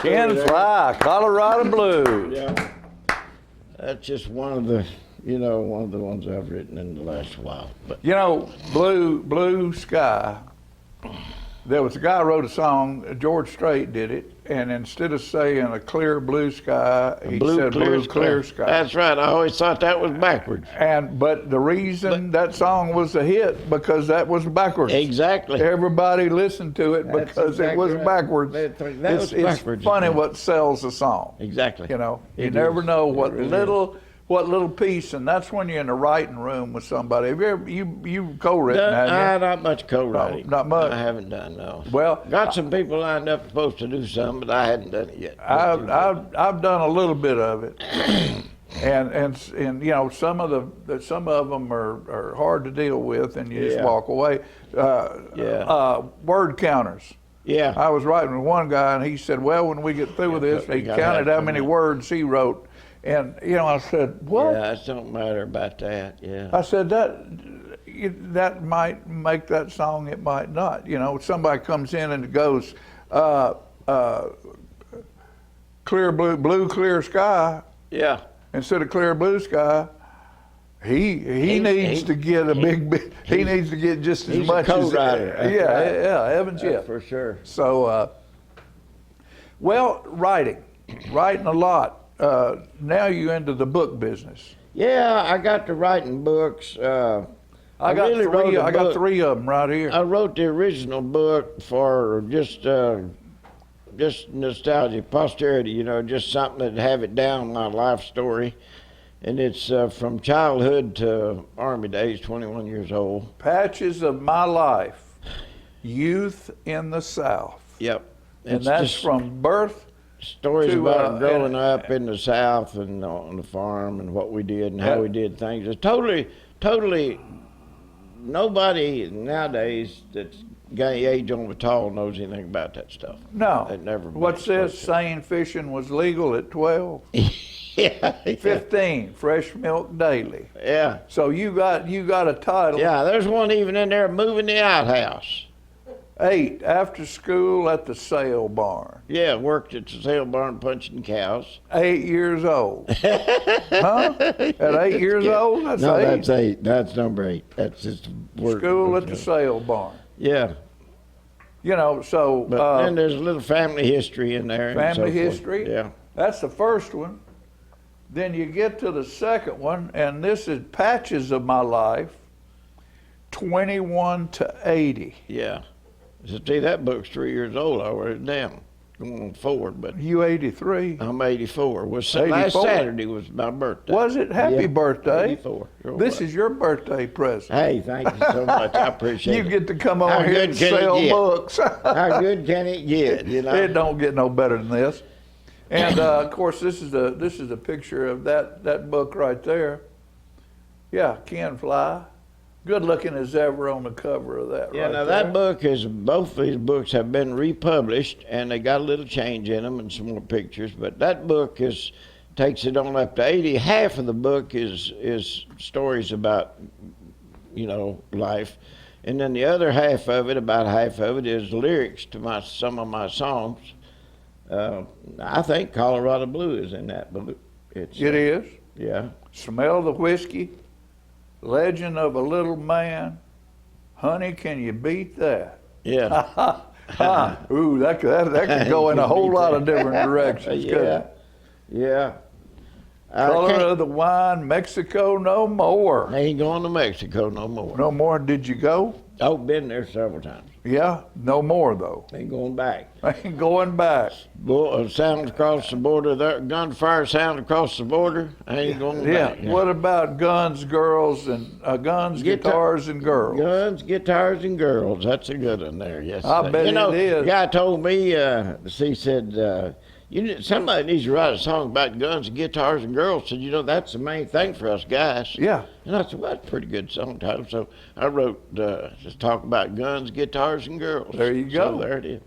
Ken Fly, Colorado Blue. Yeah, that's just one of the ones I've written in the last while. But You know, Blue Sky. There was a guy who wrote a song, George Strait did it, and instead of saying a clear blue sky, he said blue clear sky. That's right. I always thought that was backwards. But the reason that song was a hit, because that was backwards. Exactly. Everybody listened to it because it was backwards. That was backwards. It's funny what sells a song. Exactly. You know, you It never is. know It what really little piece, and that's when you're in the writing room with somebody. Have you ever, you co-written, haven't you? Not much co-writing. No, not much. I haven't done, no. Well, got some people lined up supposed to do something, but I hadn't done it yet. I've done a little bit of it, and you know, some of them are hard to deal with, and you just Yeah. walk away. Word counters. Yeah. I was writing with one guy, and he said, "Well, when we get through with this," he counted how many words he wrote, and you know, I said, "What?" Yeah, it don't matter about that. Yeah. I said that might make that song, it might not. You know, somebody comes in and goes, clear blue, clear sky. Yeah. Instead of clear blue sky, he needs to get a big. He needs to get just as much a co-writer. as. Yeah, Evans, yeah, for sure. So, writing a lot. Now you're into the book business. Yeah, I got to writing books. I got three of them right here. I wrote the original book for just nostalgia, posterity, you know, just something to have it down, my life story. And it's from childhood to Army days, 21 years old. Patches of My Life, Youth in the South. Yep. And It's that's just from birth stories to, about growing up in the South and on the farm and what we did and how we did things. It's totally, nobody nowadays that's got age on the tall knows anything about that stuff. No. It never. What's this? Saying fishing was legal at 12? Yeah. 15, fresh milk daily. Yeah. So you got a title. Yeah, there's one even in there, moving the outhouse. 8, after school at the sale barn. Yeah, worked at the sale barn punching cows. 8 years old. Huh? At 8 years old? That's No, 8. that's 8. That's number 8. That's just work. School at the sale barn. Yeah. You know, so. But then there's a little family history in there. Family and so forth. history? Yeah. That's the first one. Then you get to the second one, and this is Patches of My Life, 21 to 80. Yeah. So see, that book's 3 years old. I wrote it down. going forward, but You 83? I'm 84. Last 84. Saturday was my birthday. Was it? Happy Yeah, birthday. 84. Sure This was. is your birthday present. Hey, thank you so much. I appreciate You it. get to come How on here good and can it sell get? books. How good can it get? You know. It don't get no better than this. And of course, this is a picture of that book right there. Yeah, Ken Fly. Good looking as ever on the cover of that. Yeah, right now there. that book is, both these books have been republished, and they got a little change in them and some more pictures, but that book takes it on up to 80. Half of the book is stories about, life, and then the other half of it, about half of it, is lyrics to some of my songs. I think Colorado Blue is in that book. It is. Yeah. Smell the whiskey. Legend of a Little Man. Honey, can you beat that? Yeah. Ooh, that could go in a whole lot of different directions. couldn't it? Yeah. Color of the Wine, Mexico no more. I ain't going to Mexico no more. No more. Did you go? Oh, been there several times. Yeah, no more though. Ain't going back. Ain't going back. Sound across the border there, gunfire sound across the border. I ain't going back. Yeah. What about guns, girls, and guitars, and girls? Guns, guitars, and girls. That's a good one there. Yes. I bet it is. The guy told me. He said, somebody needs to write a song about guns and guitars and girls. Said, that's the main thing for us guys. Yeah. And I said, well, that's a pretty good song title. So I wrote, just talk about guns, guitars, and girls. There you go. So there it is.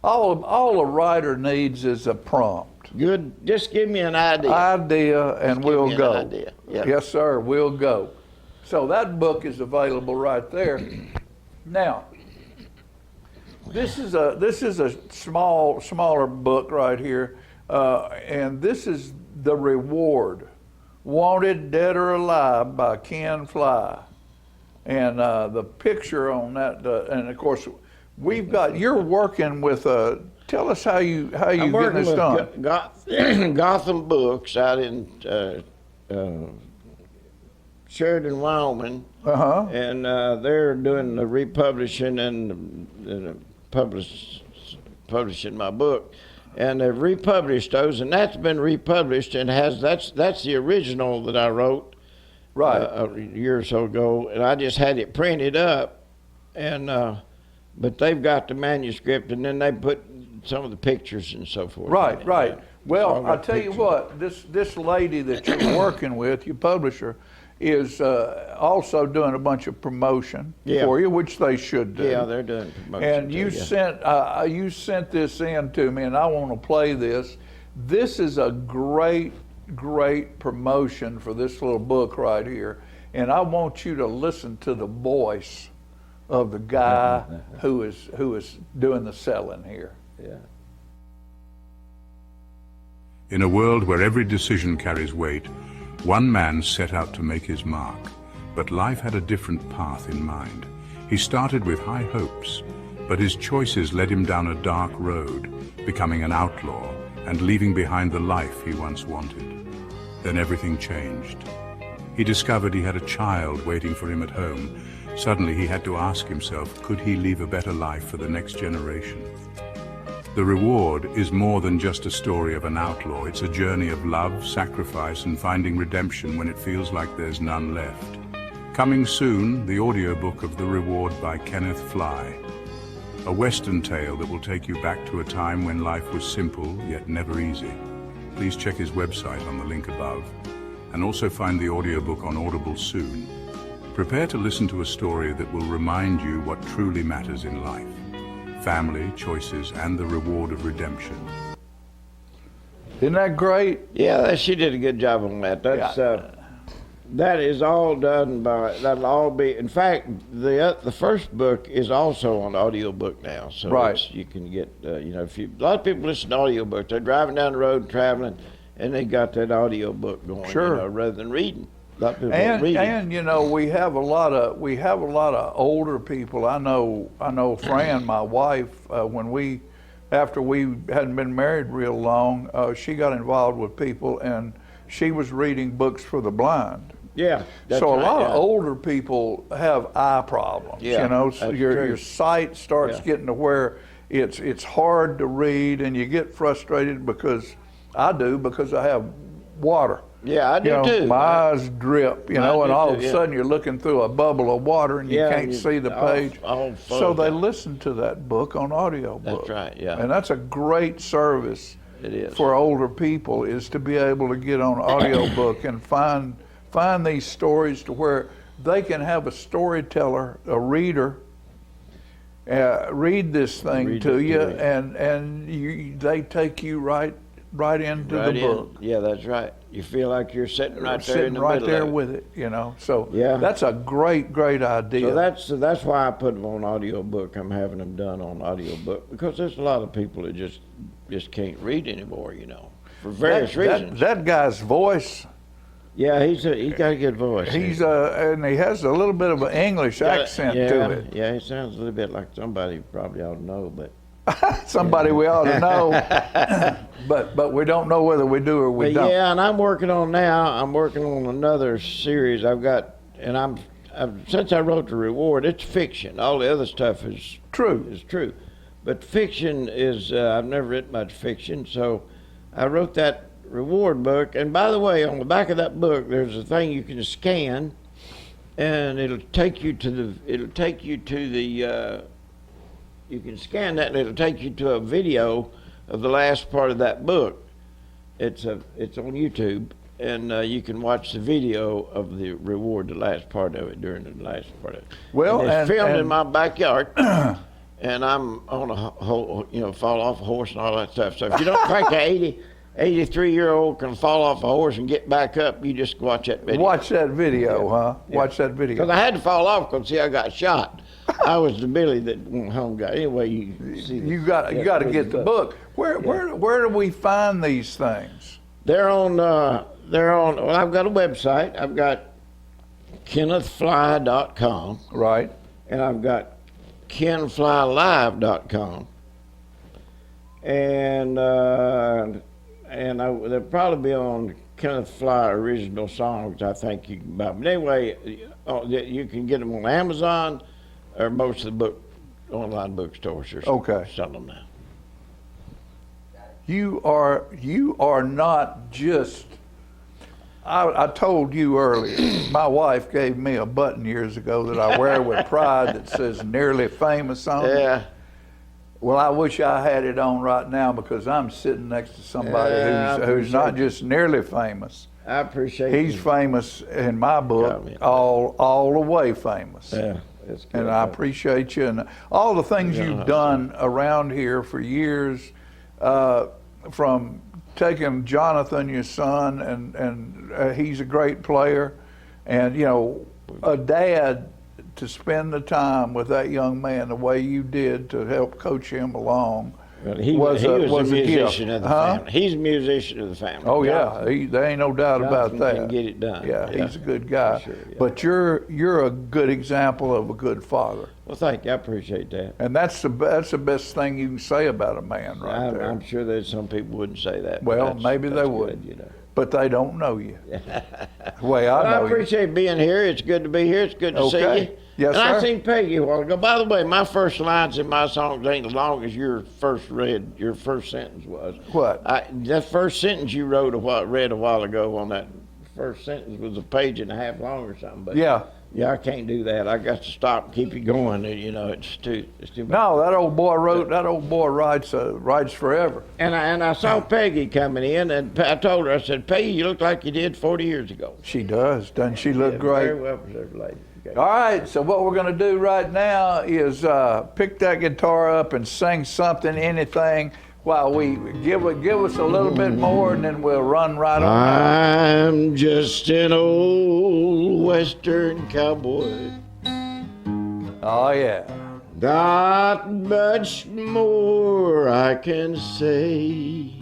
All a writer needs is a prompt. Good. Just give me an idea. And we'll go. Idea. Yep. Yes, sir. We'll go. So that book is available right there. Now, this is a smaller book right here, and this is The Reward, Wanted Dead or Alive by Ken Fly, and the picture on that, and of course, you're working with. Tell us how you I'm getting this done. with Gotham Books out in Sheridan, Wyoming, and they're doing the republishing and publishing my book, and they've republished those, and that's been republished and that's the original that I wrote a year or so ago, and I just had it printed up, and but they've got the manuscript, and then they put some of the pictures and so forth. Right. Yeah. Well, So I'll tell you what, this lady that you're working with, your publisher, is also doing a bunch of promotion for you, which they should do. Yeah, they're doing promotion. And you sent this in to me, and I want to play this. This is a great promotion for this little book right here, and I want you to listen to the voice of the guy who is doing the selling here. Yeah. In a world where every decision carries weight, one man set out to make his mark, but life had a different path in mind. He started with high hopes, but his choices led him down a dark road, becoming an outlaw and leaving behind the life he once wanted. Then everything changed. He discovered he had a child waiting for him at home. Suddenly he had to ask himself, could he leave a better life for the next generation? The Reward is more than just a story of an outlaw. It's a journey of love, sacrifice, and finding redemption when it feels like there's none left. Coming soon, the audiobook of The Reward by Kenneth Fly. A Western tale that will take you back to a time when life was simple, yet never easy. Please check his website on the link above, and also find the audiobook on Audible soon. Prepare to listen to a story that will remind you what truly matters in life. Family, choices, and the reward of redemption. Isn't that great? Yeah, she did a good job on that. That's that is all done by. That'll all be. In fact, the first book is also on audiobook now. So you can get. If a lot of people listen to audiobooks, they're driving down the road, traveling, and they got that audiobook going. Sure. Rather than reading. And we have a lot of older people. I know Fran, my wife, after we hadn't been married real long, she got involved with people, and she was reading books for the blind. Yeah. So a lot of older people have eye problems. Yeah, So your sight starts getting to where it's hard to read, and you get frustrated because I have water. Yeah, I do too. My eyes drip, and all of a sudden you're looking through a bubble of water and you can't see the page. So they listen to that book on audio book. That's right, yeah. And that's a great service it is. for older people, is to be able to get on audio book and find these stories to where they can have a storyteller, a reader, read this thing to you, and they take you right into the book. Yeah, that's right. You feel like you're sitting right there in the right middle there of it. with it, So that's a great idea. So that's why I put them on audio book. I'm having them done on audio book because there's a lot of people that just can't read anymore, for various reasons. That guy's voice. Yeah, he's got a good voice. And he has a little bit of an English accent to it. Yeah, he sounds a little bit like somebody you probably ought to know, but. Somebody we ought to know, but we don't know whether we do or we don't. Yeah, and I'm working on another series. I've got, and since I wrote The Reward, it's fiction. All the other stuff is true, but fiction is I've never written much fiction, so I wrote that Reward book. And by the way, on the back of that book, there's a thing you can scan, and it'll take you to the. You can scan that, and it'll take you to a video of the last part of that book. It's on YouTube, and you can watch the video of The Reward, the last part of it, during the last part of it. Well, and it's filmed in my backyard, and I'm on fall off a horse and all that stuff. So if you don't think an 83-year-old can fall off a horse and get back up, you just watch that video. Watch that video, huh? Yeah. Watch that video. Because I had to fall off because, see, I got shot. I was the Billy that went home guy. Anyway, you see. You got to get the book. Where do we find these things? They're on. Well, I've got a website. I've got KennethFly.com. Right. And I've got KenFlyLive.com. And they'll probably be on Kenneth Fly original songs. I think you can buy them. But anyway, you can get them on Amazon. Or most of the online bookstores are selling them now. You are not just. I told you earlier. My wife gave me a button years ago that I wear with pride that says "Nearly Famous" on it. Yeah. Well, I wish I had it on right now because I'm sitting next to somebody who's not just nearly famous. I appreciate it. He's famous in my book, all the way famous. Yeah. And I appreciate you and all the things you've done around here for years, from taking Jonathan, your son, and he's a great player, and a dad, to spend the time with that young man the way you did to help coach him along. Well, he was a musician of the family. He's a musician of the family. Oh yeah, there ain't no doubt about that. Can get it done. Yeah, he's a good guy. Sure, yeah. But you're a good example of a good father. Well, thank you. I appreciate that. And that's the best thing you can say about a man, there. I'm sure that some people wouldn't say that. Well, maybe they would. But they don't know you. The way I know I appreciate being here. It's good to be here. It's good to see you. Yes, and sir. I seen Peggy a while ago. By the way, my first lines in my songs ain't as long as your first sentence was. What? That first sentence you read a while ago on that first sentence was a page and a half long or something. But yeah, I can't do that. I got to stop and keep it going. It's too much. No, that old boy writes forever. And I saw Peggy coming in, and I told her, I said, Peggy, you look like you did 40 years ago. She does. Doesn't she look great? Very well preserved lady. Okay. All right, so what we're going to do right now is pick that guitar up and sing something, anything, while we give us a little bit more, and then we'll run right on. I'm just an old Western cowboy. Oh, yeah. Not much more I can say.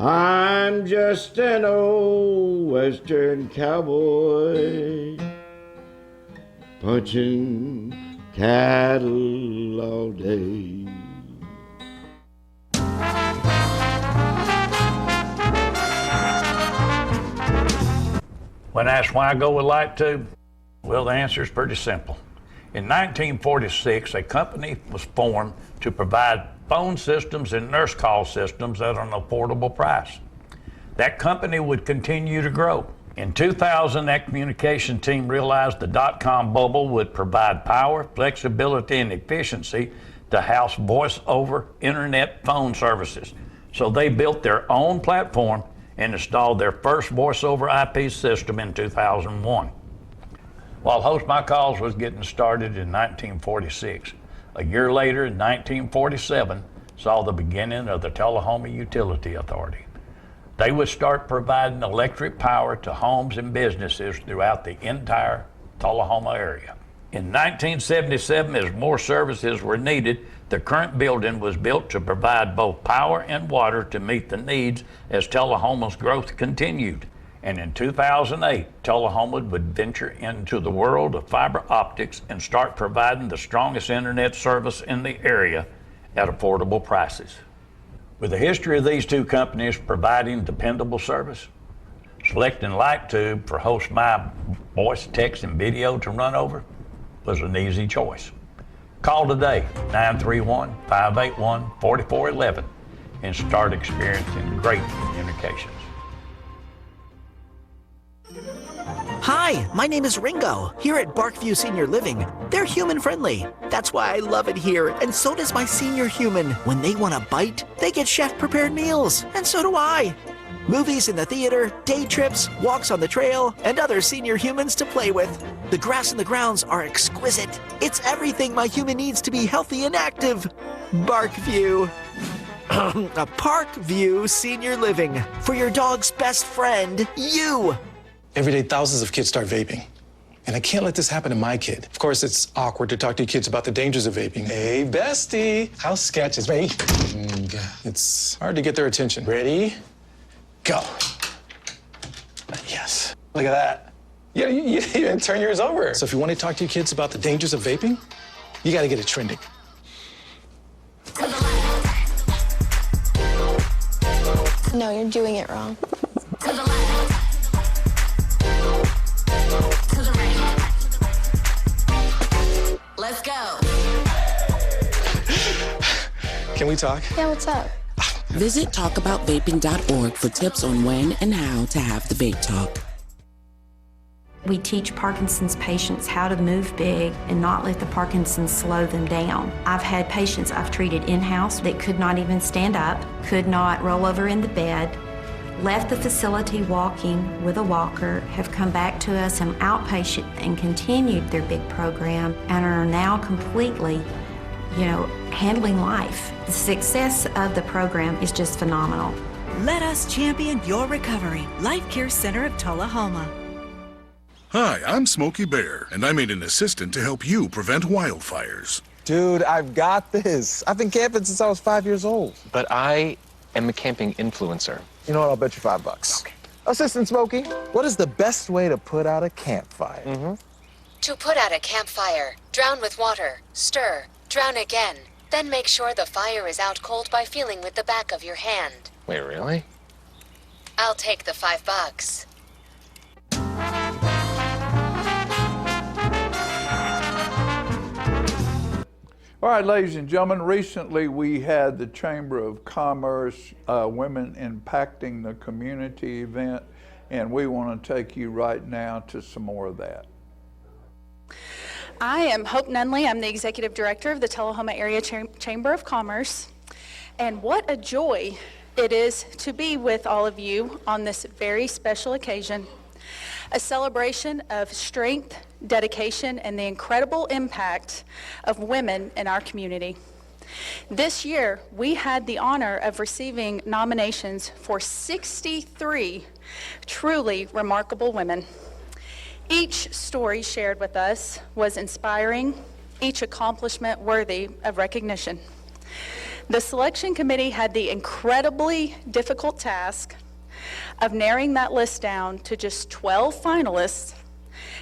I'm just an old Western cowboy, punching cattle all day. When asked why I go with light tube, well, the answer is pretty simple. In 1946, a company was formed to provide phone systems and nurse call systems at an affordable price. That company would continue to grow. In 2000, that communication team realized the dot-com bubble would provide power, flexibility, and efficiency to house voice-over internet phone services. So they built their own platform and installed their first voice-over IP system in 2001. While Host My Calls was getting started in 1946, a year later, in 1947, saw the beginning of the Tullahoma Utility Authority. They would start providing electric power to homes and businesses throughout the entire Tullahoma area. In 1977, as more services were needed, the current building was built to provide both power and water to meet the needs as Tullahoma's growth continued. And in 2008, Tullahoma would venture into the world of fiber optics and start providing the strongest internet service in the area at affordable prices. With the history of these two companies providing dependable service, selecting Lighttube for Host My voice, text, and video to run over was an easy choice. Call today, 931-581-4411, and start experiencing great communications. Hi, my name is Ringo, here at Barkview Senior Living. They're human-friendly. That's why I love it here, and so does my senior human. When they want a bite, they get chef-prepared meals, and so do I. Movies in the theater, day trips, walks on the trail, and other senior humans to play with. The grass and the grounds are exquisite. It's everything my human needs to be healthy and active. Barkview. A Parkview Senior Living. For your dog's best friend, you. Every day, thousands of kids start vaping. And I can't let this happen to my kid. Of course, it's awkward to talk to your kids about the dangers of vaping. Hey, bestie, how sketch is me? It's hard to get their attention. Ready? Go. Yes. Look at that. You didn't even turn yours over. So if you want to talk to your kids about the dangers of vaping, you got to get it trending. No, you're doing it wrong. Let's go. Can we talk? Yeah, what's up? Visit talkaboutvaping.org for tips on when and how to have the vape talk. We teach Parkinson's patients how to move big and not let the Parkinson's slow them down. I've had patients I've treated in-house that could not even stand up, could not roll over in the bed, left the facility walking with a walker, have come back to us in outpatient and continued their big program and are now completely, handling life. The success of the program is just phenomenal. Let us champion your recovery. Life Care Center of Tullahoma. Hi, I'm Smokey Bear, and I made an assistant to help you prevent wildfires. Dude, I've got this. I've been camping since I was 5 years old. But I am a camping influencer. You know what? I'll bet you $5. Okay. Assistant Smokey, what is the best way to put out a campfire? To put out a campfire, drown with water, stir, drown again. Then make sure the fire is out cold by feeling with the back of your hand. Wait, really? I'll take the $5. All right, ladies and gentlemen, recently we had the Chamber of Commerce Women Impacting the Community event, and we want to take you right now to some more of that. I am Hope Nunley. I'm the Executive Director of the Tullahoma Area Chamber of Commerce, and what a joy it is to be with all of you on this very special occasion, a celebration of strength, dedication, and the incredible impact of women in our community. This year, we had the honor of receiving nominations for 63 truly remarkable women. Each story shared with us was inspiring, each accomplishment worthy of recognition. The selection committee had the incredibly difficult task of narrowing that list down to just 12 finalists,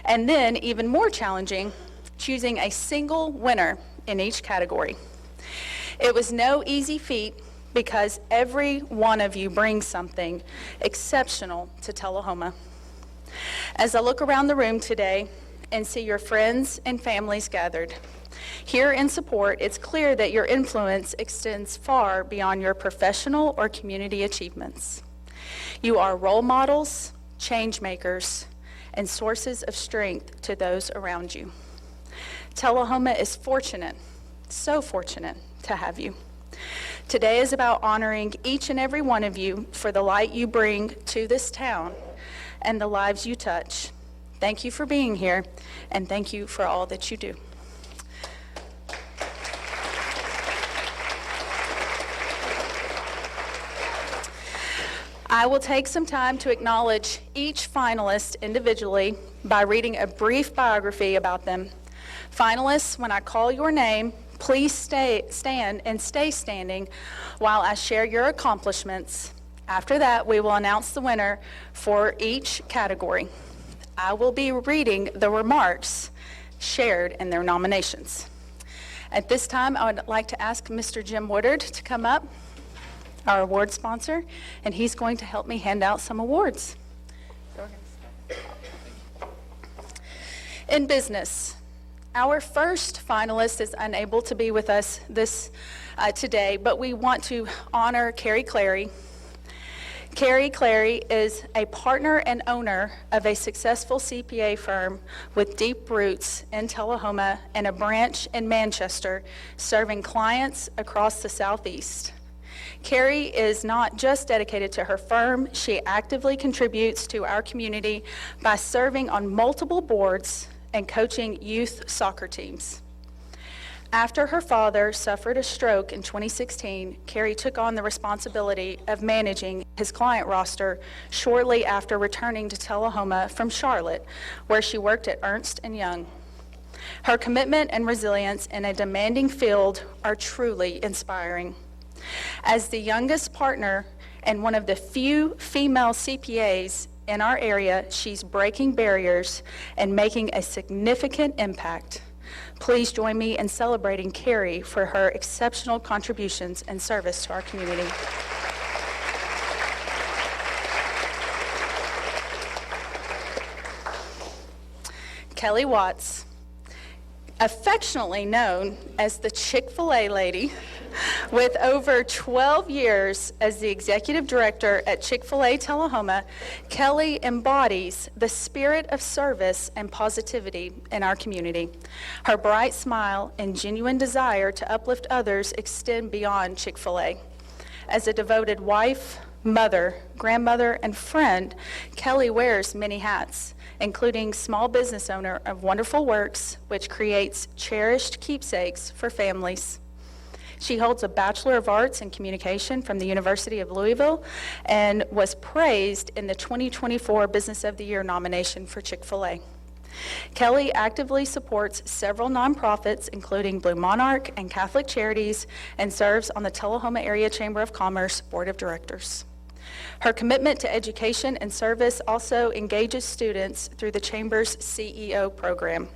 and then, even more challenging, choosing a single winner in each category. It was no easy feat because every one of you brings something exceptional to Tullahoma. As I look around the room today, and see your friends and families gathered. Here in support, it's clear that your influence extends far beyond your professional or community achievements. You are role models, change makers, and sources of strength to those around you. Tullahoma is fortunate, so fortunate to have you. Today is about honoring each and every one of you for the light you bring to this town and the lives you touch. Thank you for being here, and thank you for all that you do. I will take some time to acknowledge each finalist individually by reading a brief biography about them. Finalists, when I call your name, please stand and stay standing while I share your accomplishments. After that, we will announce the winner for each category. I will be reading the remarks shared in their nominations. At this time, I would like to ask Mr. Jim Woodard to come up, our award sponsor, and he's going to help me hand out some awards. In business, our first finalist is unable to be with us today, but we want to honor Carrie Clary. Carrie Clary is a partner and owner of a successful CPA firm with deep roots in Tullahoma and a branch in Manchester, serving clients across the Southeast. Carrie is not just dedicated to her firm, she actively contributes to our community by serving on multiple boards and coaching youth soccer teams. After her father suffered a stroke in 2016, Carrie took on the responsibility of managing his client roster shortly after returning to Tullahoma from Charlotte, where she worked at Ernst & Young. Her commitment and resilience in a demanding field are truly inspiring. As the youngest partner and one of the few female CPAs in our area, she's breaking barriers and making a significant impact. Please join me in celebrating Carrie for her exceptional contributions and service to our community. Kelly Watts, affectionately known as the Chick-fil-A lady, with over 12 years as the executive director at Chick-fil-A Tullahoma, Kelly embodies the spirit of service and positivity in our community. Her bright smile and genuine desire to uplift others extend beyond Chick-fil-A. As a devoted wife, mother, grandmother, and friend, Kelly wears many hats, including small business owner of Wonderful Works, which creates cherished keepsakes for families. She holds a Bachelor of Arts in Communication from the University of Louisville and was praised in the 2024 Business of the Year nomination for Chick-fil-A. Kelly actively supports several nonprofits, including Blue Monarch and Catholic Charities, and serves on the Tullahoma Area Chamber of Commerce Board of Directors. Her commitment to education and service also engages students through the Chamber's CEO program.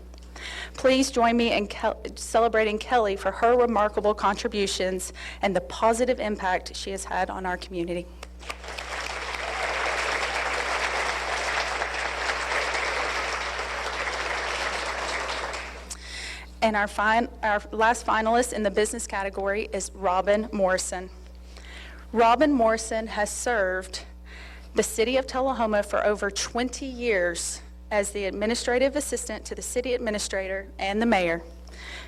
Please join me in celebrating Kelly for her remarkable contributions and the positive impact she has had on our community. And our last finalist in the business category is Robin Morrison. Robin Morrison has served the city of Tullahoma for over 20 years as the administrative assistant to the city administrator and the mayor.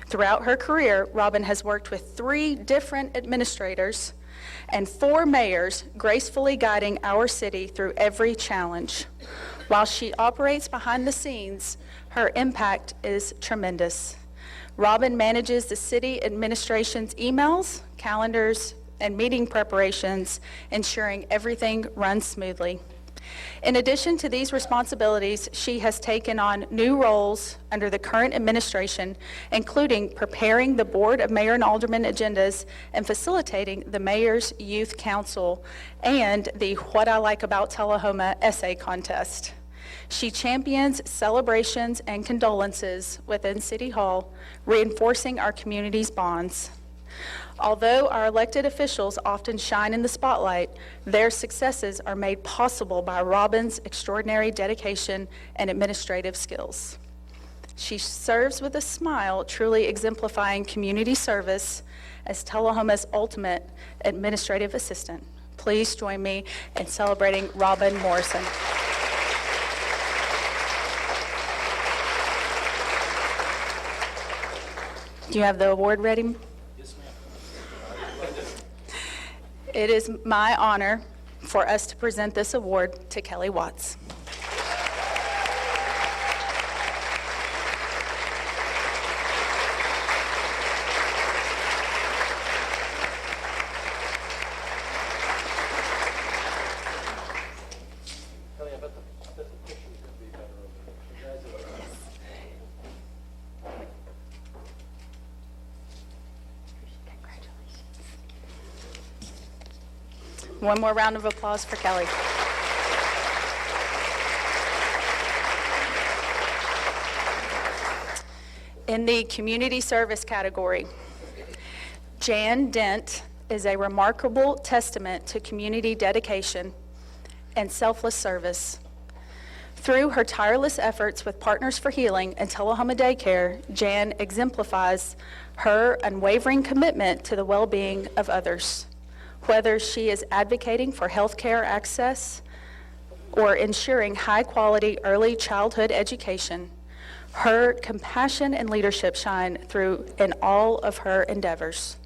Throughout her career, Robin has worked with 3 different administrators and 4 mayors, gracefully guiding our city through every challenge. While she operates behind the scenes, her impact is tremendous. Robin manages the city administration's emails, calendars, and meeting preparations, ensuring everything runs smoothly. In addition to these responsibilities, she has taken on new roles under the current administration, including preparing the Board of Mayor and Alderman agendas and facilitating the Mayor's Youth Council and the What I Like About Tullahoma essay contest. She champions celebrations and condolences within City Hall, reinforcing our community's bonds. Although our elected officials often shine in the spotlight, their successes are made possible by Robin's extraordinary dedication and administrative skills. She serves with a smile, truly exemplifying community service as Tullahoma's ultimate administrative assistant. Please join me in celebrating Robin Morrison. Do you have the award ready? Yes, ma'am. It is my honor for us to present this award to Kelly Watts. One more round of applause for Kelly. In the community service category, Jan Dent is a remarkable testament to community dedication and selfless service. Through her tireless efforts with Partners for Healing and Tullahoma Daycare, Jan exemplifies her unwavering commitment to the well-being of others. Whether she is advocating for health care access or ensuring high-quality early childhood education, her compassion and leadership shine through in all of her endeavors.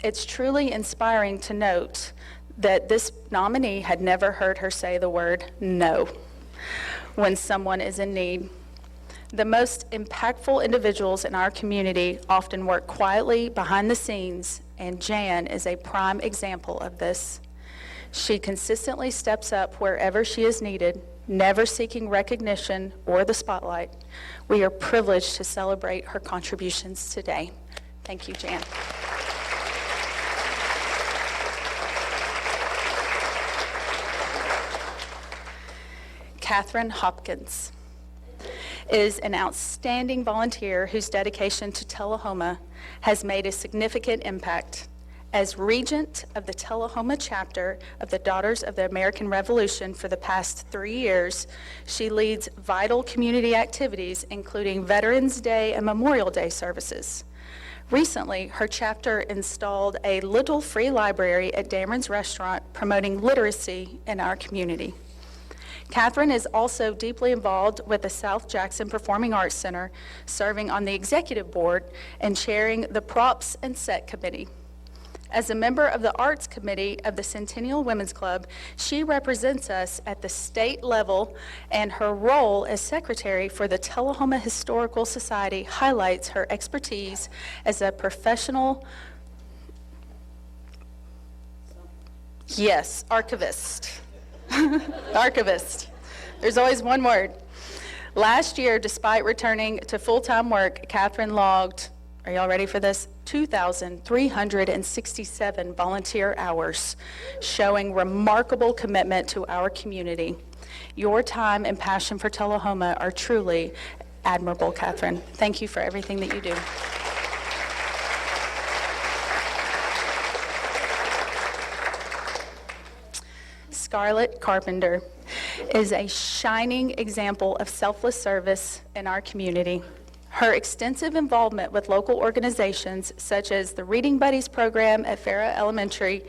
It's truly inspiring to note that this nominee had never heard her say the word no when someone is in need. The most impactful individuals in our community often work quietly behind the scenes, and Jan is a prime example of this. She consistently steps up wherever she is needed, never seeking recognition or the spotlight. We are privileged to celebrate her contributions today. Thank you, Jan. Catherine Hopkins is an outstanding volunteer whose dedication to Tullahoma has made a significant impact. As regent of the Tullahoma chapter of the Daughters of the American Revolution for the past 3 years, she leads vital community activities, including Veterans Day and Memorial Day services. Recently, her chapter installed a little free library at Dameron's Restaurant, promoting literacy in our community. Catherine is also deeply involved with the South Jackson Performing Arts Center, serving on the executive board and chairing the Props and Set Committee. As a member of the Arts Committee of the Centennial Women's Club, she represents us at the state level, and her role as secretary for the Tullahoma Historical Society highlights her expertise as a professional, archivist. Archivist. There's always one word. Last year, despite returning to full-time work, Catherine logged, are y'all ready for this? 2,367 volunteer hours, showing remarkable commitment to our community. Your time and passion for Tullahoma are truly admirable, Catherine. Thank you for everything that you do. Scarlett Carpenter is a shining example of selfless service in our community. Her extensive involvement with local organizations such as the Reading Buddies program at Farah Elementary,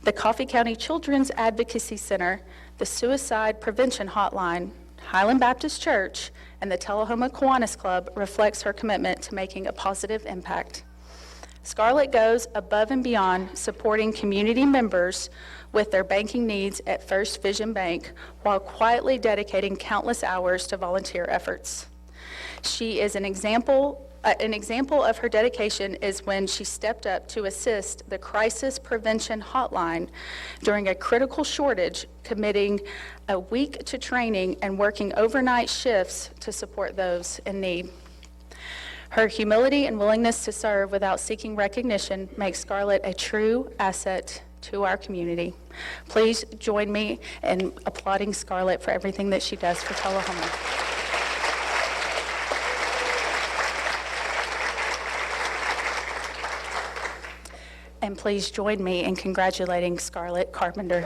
the Coffee County Children's Advocacy Center, the Suicide Prevention Hotline, Highland Baptist Church, and the Tullahoma Kiwanis Club reflects her commitment to making a positive impact. Scarlett goes above and beyond supporting community members with their banking needs at First Vision Bank while quietly dedicating countless hours to volunteer efforts. She is an example of her dedication is when she stepped up to assist the Crisis Prevention Hotline during a critical shortage, committing a week to training and working overnight shifts to support those in need. Her humility and willingness to serve without seeking recognition makes Scarlett a true asset to our community. Please join me in applauding Scarlett for everything that she does for Tullahoma. And please join me in congratulating Scarlett Carpenter.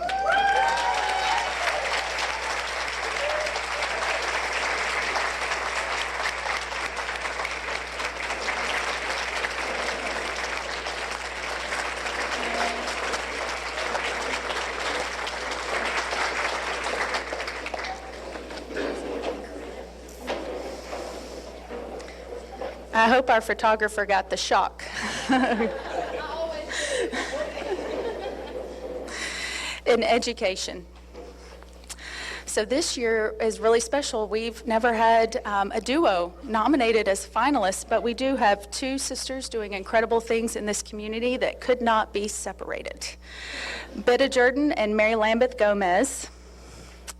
I hope our photographer got the shock. In education. So this year is really special. We've never had a duo nominated as finalists, but we do have two sisters doing incredible things in this community that could not be separated. Betta Jordan and Mary Lambeth Gomez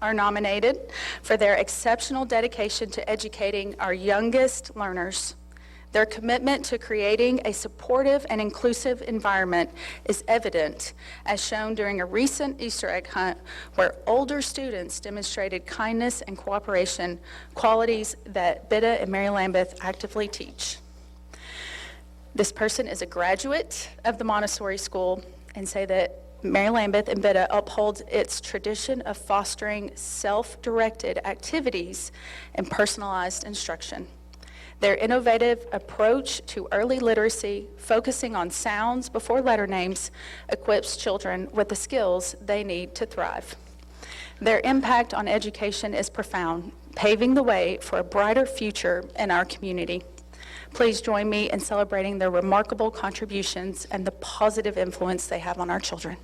are nominated for their exceptional dedication to educating our youngest learners. Their commitment to creating a supportive and inclusive environment is evident, as shown during a recent Easter egg hunt where older students demonstrated kindness and cooperation, qualities that Betta and Mary Lambeth actively teach. This person is a graduate of the Montessori School, and say that Mary Lambeth and Betta upholds its tradition of fostering self-directed activities and personalized instruction. Their innovative approach to early literacy, focusing on sounds before letter names, equips children with the skills they need to thrive. Their impact on education is profound, paving the way for a brighter future in our community. Please join me in celebrating their remarkable contributions and the positive influence they have on our children.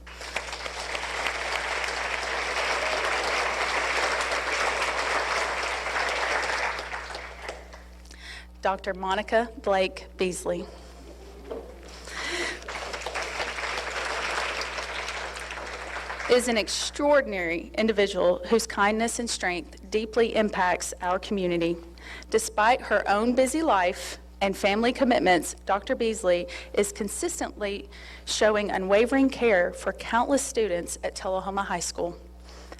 Dr. Monica Blake Beasley. Is an extraordinary individual whose kindness and strength deeply impacts our community. Despite her own busy life and family commitments, Dr. Beasley is consistently showing unwavering care for countless students at Tullahoma High School.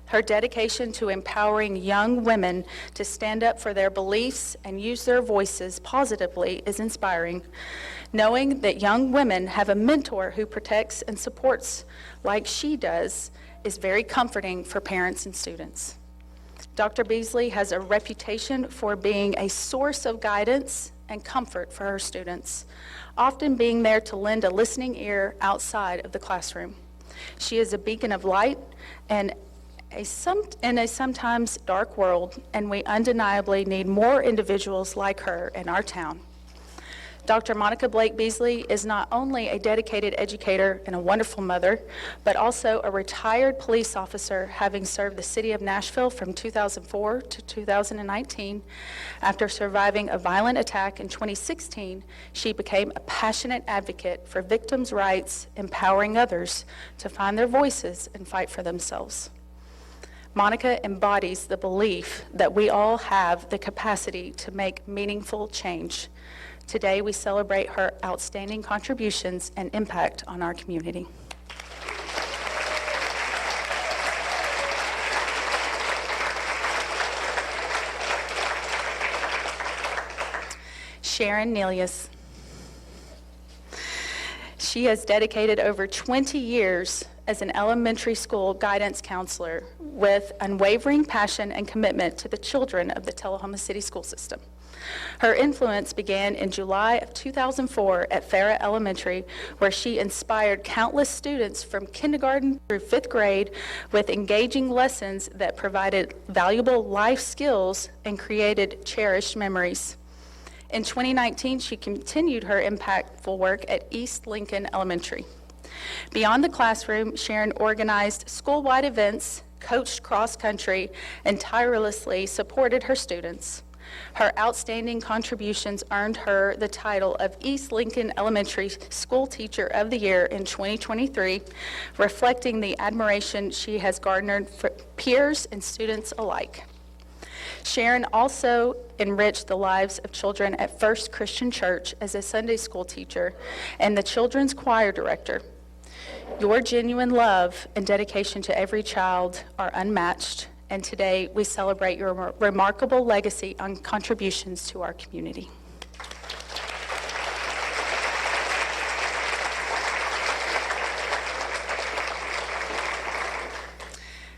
Her dedication to empowering young women to stand up for their beliefs and use their voices positively is inspiring. Knowing that young women have a mentor who protects and supports like she does is very comforting for parents and students. Dr. Beasley has a reputation for being a source of guidance and comfort for her students, often being there to lend a listening ear outside of the classroom. She is a beacon of light in a sometimes dark world, and we undeniably need more individuals like her in our town. Dr. Monica Blake Beasley is not only a dedicated educator and a wonderful mother, but also a retired police officer, having served the city of Nashville from 2004 to 2019. After surviving a violent attack in 2016, she became a passionate advocate for victims' rights, empowering others to find their voices and fight for themselves. Monica embodies the belief that we all have the capacity to make meaningful change. Today, we celebrate her outstanding contributions and impact on our community. Sharon Nelius. She has dedicated over 20 years as an elementary school guidance counselor with unwavering passion and commitment to the children of the Tullahoma City school system. Her influence began in July of 2004 at Farah Elementary, where she inspired countless students from kindergarten through 5th grade with engaging lessons that provided valuable life skills and created cherished memories. In 2019, she continued her impactful work at East Lincoln Elementary. Beyond the classroom, Sharon organized school-wide events, coached cross-country, and tirelessly supported her students. Her outstanding contributions earned her the title of East Lincoln Elementary School Teacher of the Year in 2023, reflecting the admiration she has garnered for peers and students alike. Sharon also enriched the lives of children at First Christian Church as a Sunday school teacher and the children's choir director. Your genuine love and dedication to every child are unmatched, and today we celebrate your remarkable legacy and contributions to our community.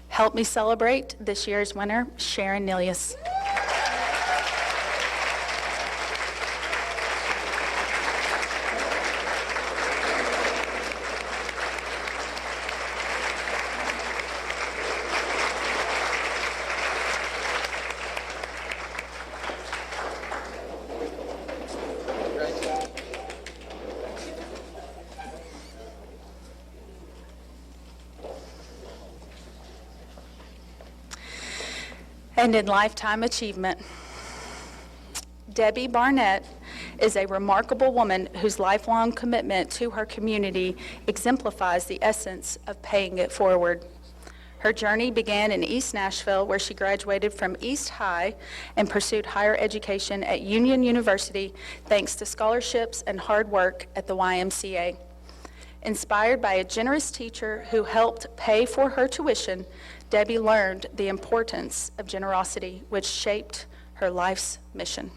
Help me celebrate this year's winner, Sharon Nelius. And in lifetime achievement, Debbie Barnett is a remarkable woman whose lifelong commitment to her community exemplifies the essence of paying it forward. Her journey began in East Nashville, where she graduated from East High and pursued higher education at Union University thanks to scholarships and hard work at the YMCA. Inspired by a generous teacher who helped pay for her tuition, Debbie learned the importance of generosity, which shaped her life's mission.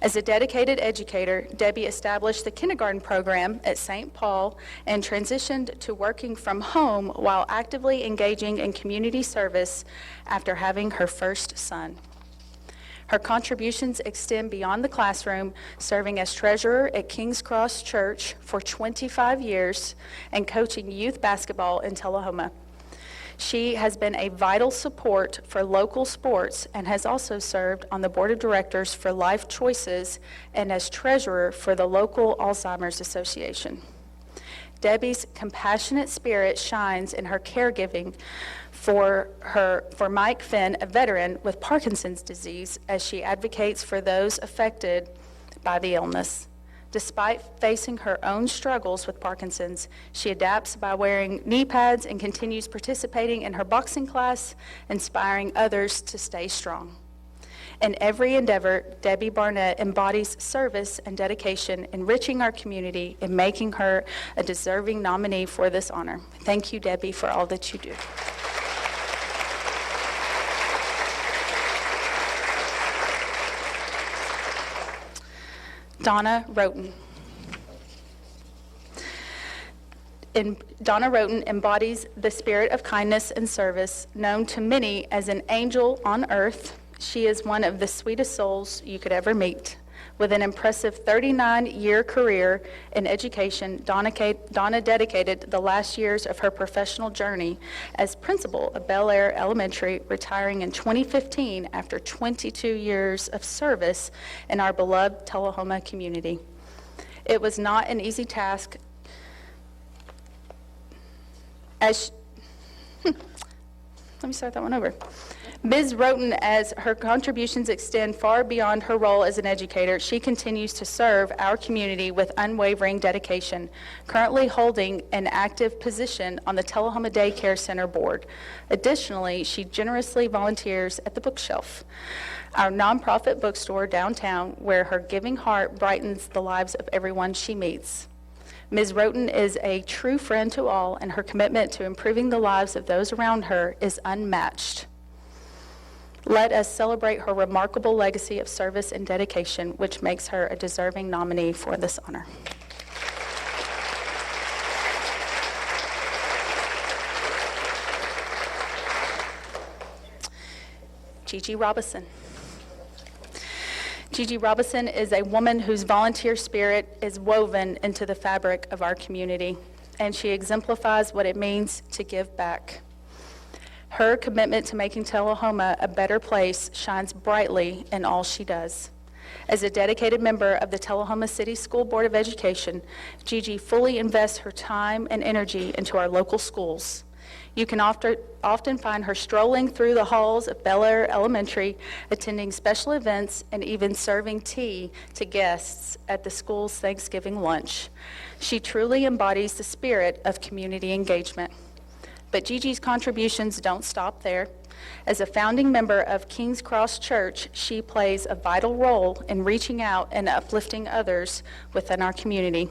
As a dedicated educator, Debbie established the kindergarten program at St. Paul and transitioned to working from home while actively engaging in community service after having her first son. Her contributions extend beyond the classroom, serving as treasurer at King's Cross Church for 25 years and coaching youth basketball in Tullahoma. She has been a vital support for local sports and has also served on the board of directors for Life Choices and as treasurer for the local Alzheimer's Association. Debbie's compassionate spirit shines in her caregiving for Mike Finn, a veteran with Parkinson's disease, as she advocates for those affected by the illness. Despite facing her own struggles with Parkinson's, she adapts by wearing knee pads and continues participating in her boxing class, inspiring others to stay strong. In every endeavor, Debbie Barnett embodies service and dedication, enriching our community and making her a deserving nominee for this honor. Thank you, Debbie, for all that you do. Donna Roten. Donna Roten embodies the spirit of kindness and service, known to many as an angel on earth. She is one of the sweetest souls you could ever meet. With an impressive 39-year career in education, Donna dedicated the last years of her professional journey as principal of Bel Air Elementary, retiring in 2015 after 22 years of service in our beloved Tullahoma community. It was not an easy task let me start that one over. Ms. Roten, as her contributions extend far beyond her role as an educator, she continues to serve our community with unwavering dedication, currently holding an active position on the Tullahoma Daycare Center board. Additionally, she generously volunteers at the Bookshelf, our nonprofit bookstore downtown, where her giving heart brightens the lives of everyone she meets. Ms. Roten is a true friend to all, and her commitment to improving the lives of those around her is unmatched. Let us celebrate her remarkable legacy of service and dedication, which makes her a deserving nominee for this honor. Gigi Robinson. Gigi Robinson is a woman whose volunteer spirit is woven into the fabric of our community, and she exemplifies what it means to give back. Her commitment to making Tullahoma a better place shines brightly in all she does. As a dedicated member of the Tullahoma City School Board of Education, Gigi fully invests her time and energy into our local schools. You can often find her strolling through the halls of Bel Air Elementary, attending special events, and even serving tea to guests at the school's Thanksgiving lunch. She truly embodies the spirit of community engagement. But Gigi's contributions don't stop there. As a founding member of King's Cross Church, she plays a vital role in reaching out and uplifting others within our community.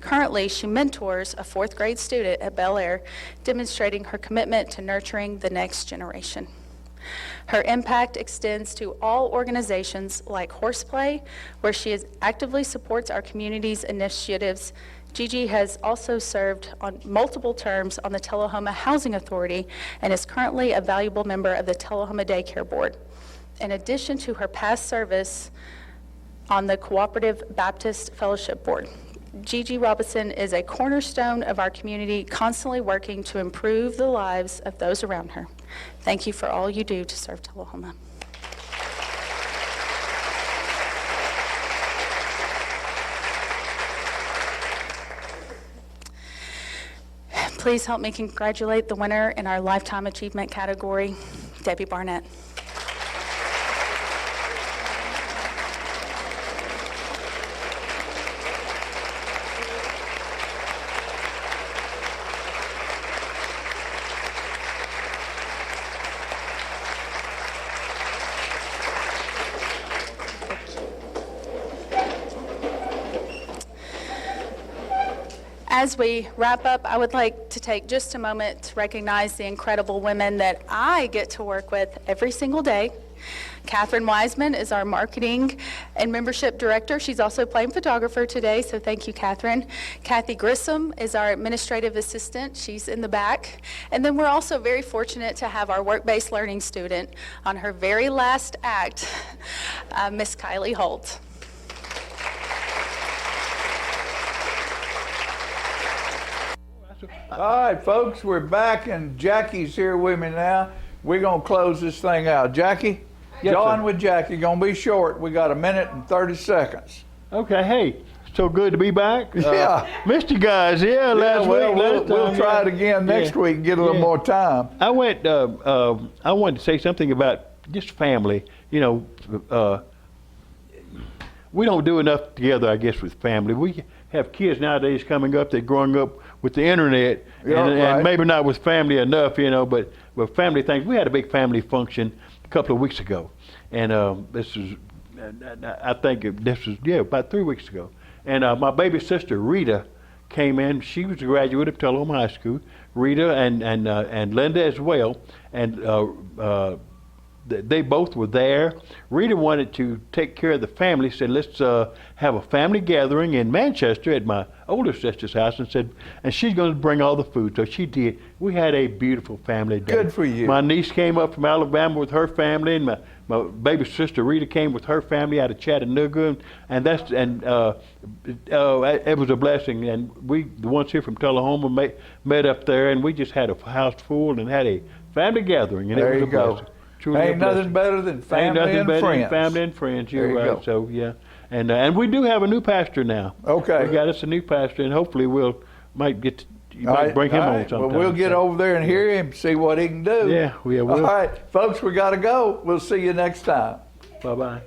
Currently, she mentors a 4th grade student at Bel Air, demonstrating her commitment to nurturing the next generation. Her impact extends to all organizations like Horseplay, where she actively supports our community's initiatives. Gigi has also served on multiple terms on the Tullahoma Housing Authority and is currently a valuable member of the Tullahoma Daycare Board. In addition to her past service on the Cooperative Baptist Fellowship Board, Gigi Robinson is a cornerstone of our community, constantly working to improve the lives of those around her. Thank you for all you do to serve Tullahoma. Please help me congratulate the winner in our Lifetime Achievement category, Debbie Barnett. As we wrap up, I would like to take just a moment to recognize the incredible women that I get to work with every single day. Catherine Wiseman is our marketing and membership director. She's also playing photographer today, so thank you, Catherine. Kathy Grissom is our administrative assistant. She's in the back. And then we're also very fortunate to have our work-based learning student on her very last act, Miss Kylie Holt. All right, folks, we're back, and Jackie's here with me now. We're going to close this thing out. Jackie? Yes, John sir. with Jackie, going to be short. We got 1 minute and 30 seconds. Okay, hey, so good to be back. Yeah. Missed you guys, Last week. We'll try it again next week and get a little more time. I wanted to say something about just family. You know, we don't do enough together, I guess, with family. We have kids nowadays coming up, they're growing up with the internet, and maybe not with family enough, you know, but with family things. We had a big family function a couple of weeks ago, and this is, I think this was, about 3 weeks ago. And my baby sister, Rita, came in. She was a graduate of Tullahoma High School. Rita and Linda as well, and they both were there. Rita wanted to take care of the family, said, let's have a family gathering in Manchester at my older sister's house, and she's going to bring all the food. So she did. We had a beautiful family day. Good for you. My niece came up from Alabama with her family, and my baby sister Rita came with her family out of Chattanooga, and it was a blessing. And we, the ones here from Tullahoma, met up there, and we just had a house full and had a family gathering, and there it was you a go. blessing. Truly Ain't nothing better than family and friends. Family and friends. You're There you right. So yeah, and we do have a new pastor now. Okay. We got us a new pastor, and hopefully you might bring him on sometime. Well, we'll get over there and hear him, see what he can do. Yeah, we will. All right, folks, we got to go. We'll see you next time. Bye-bye.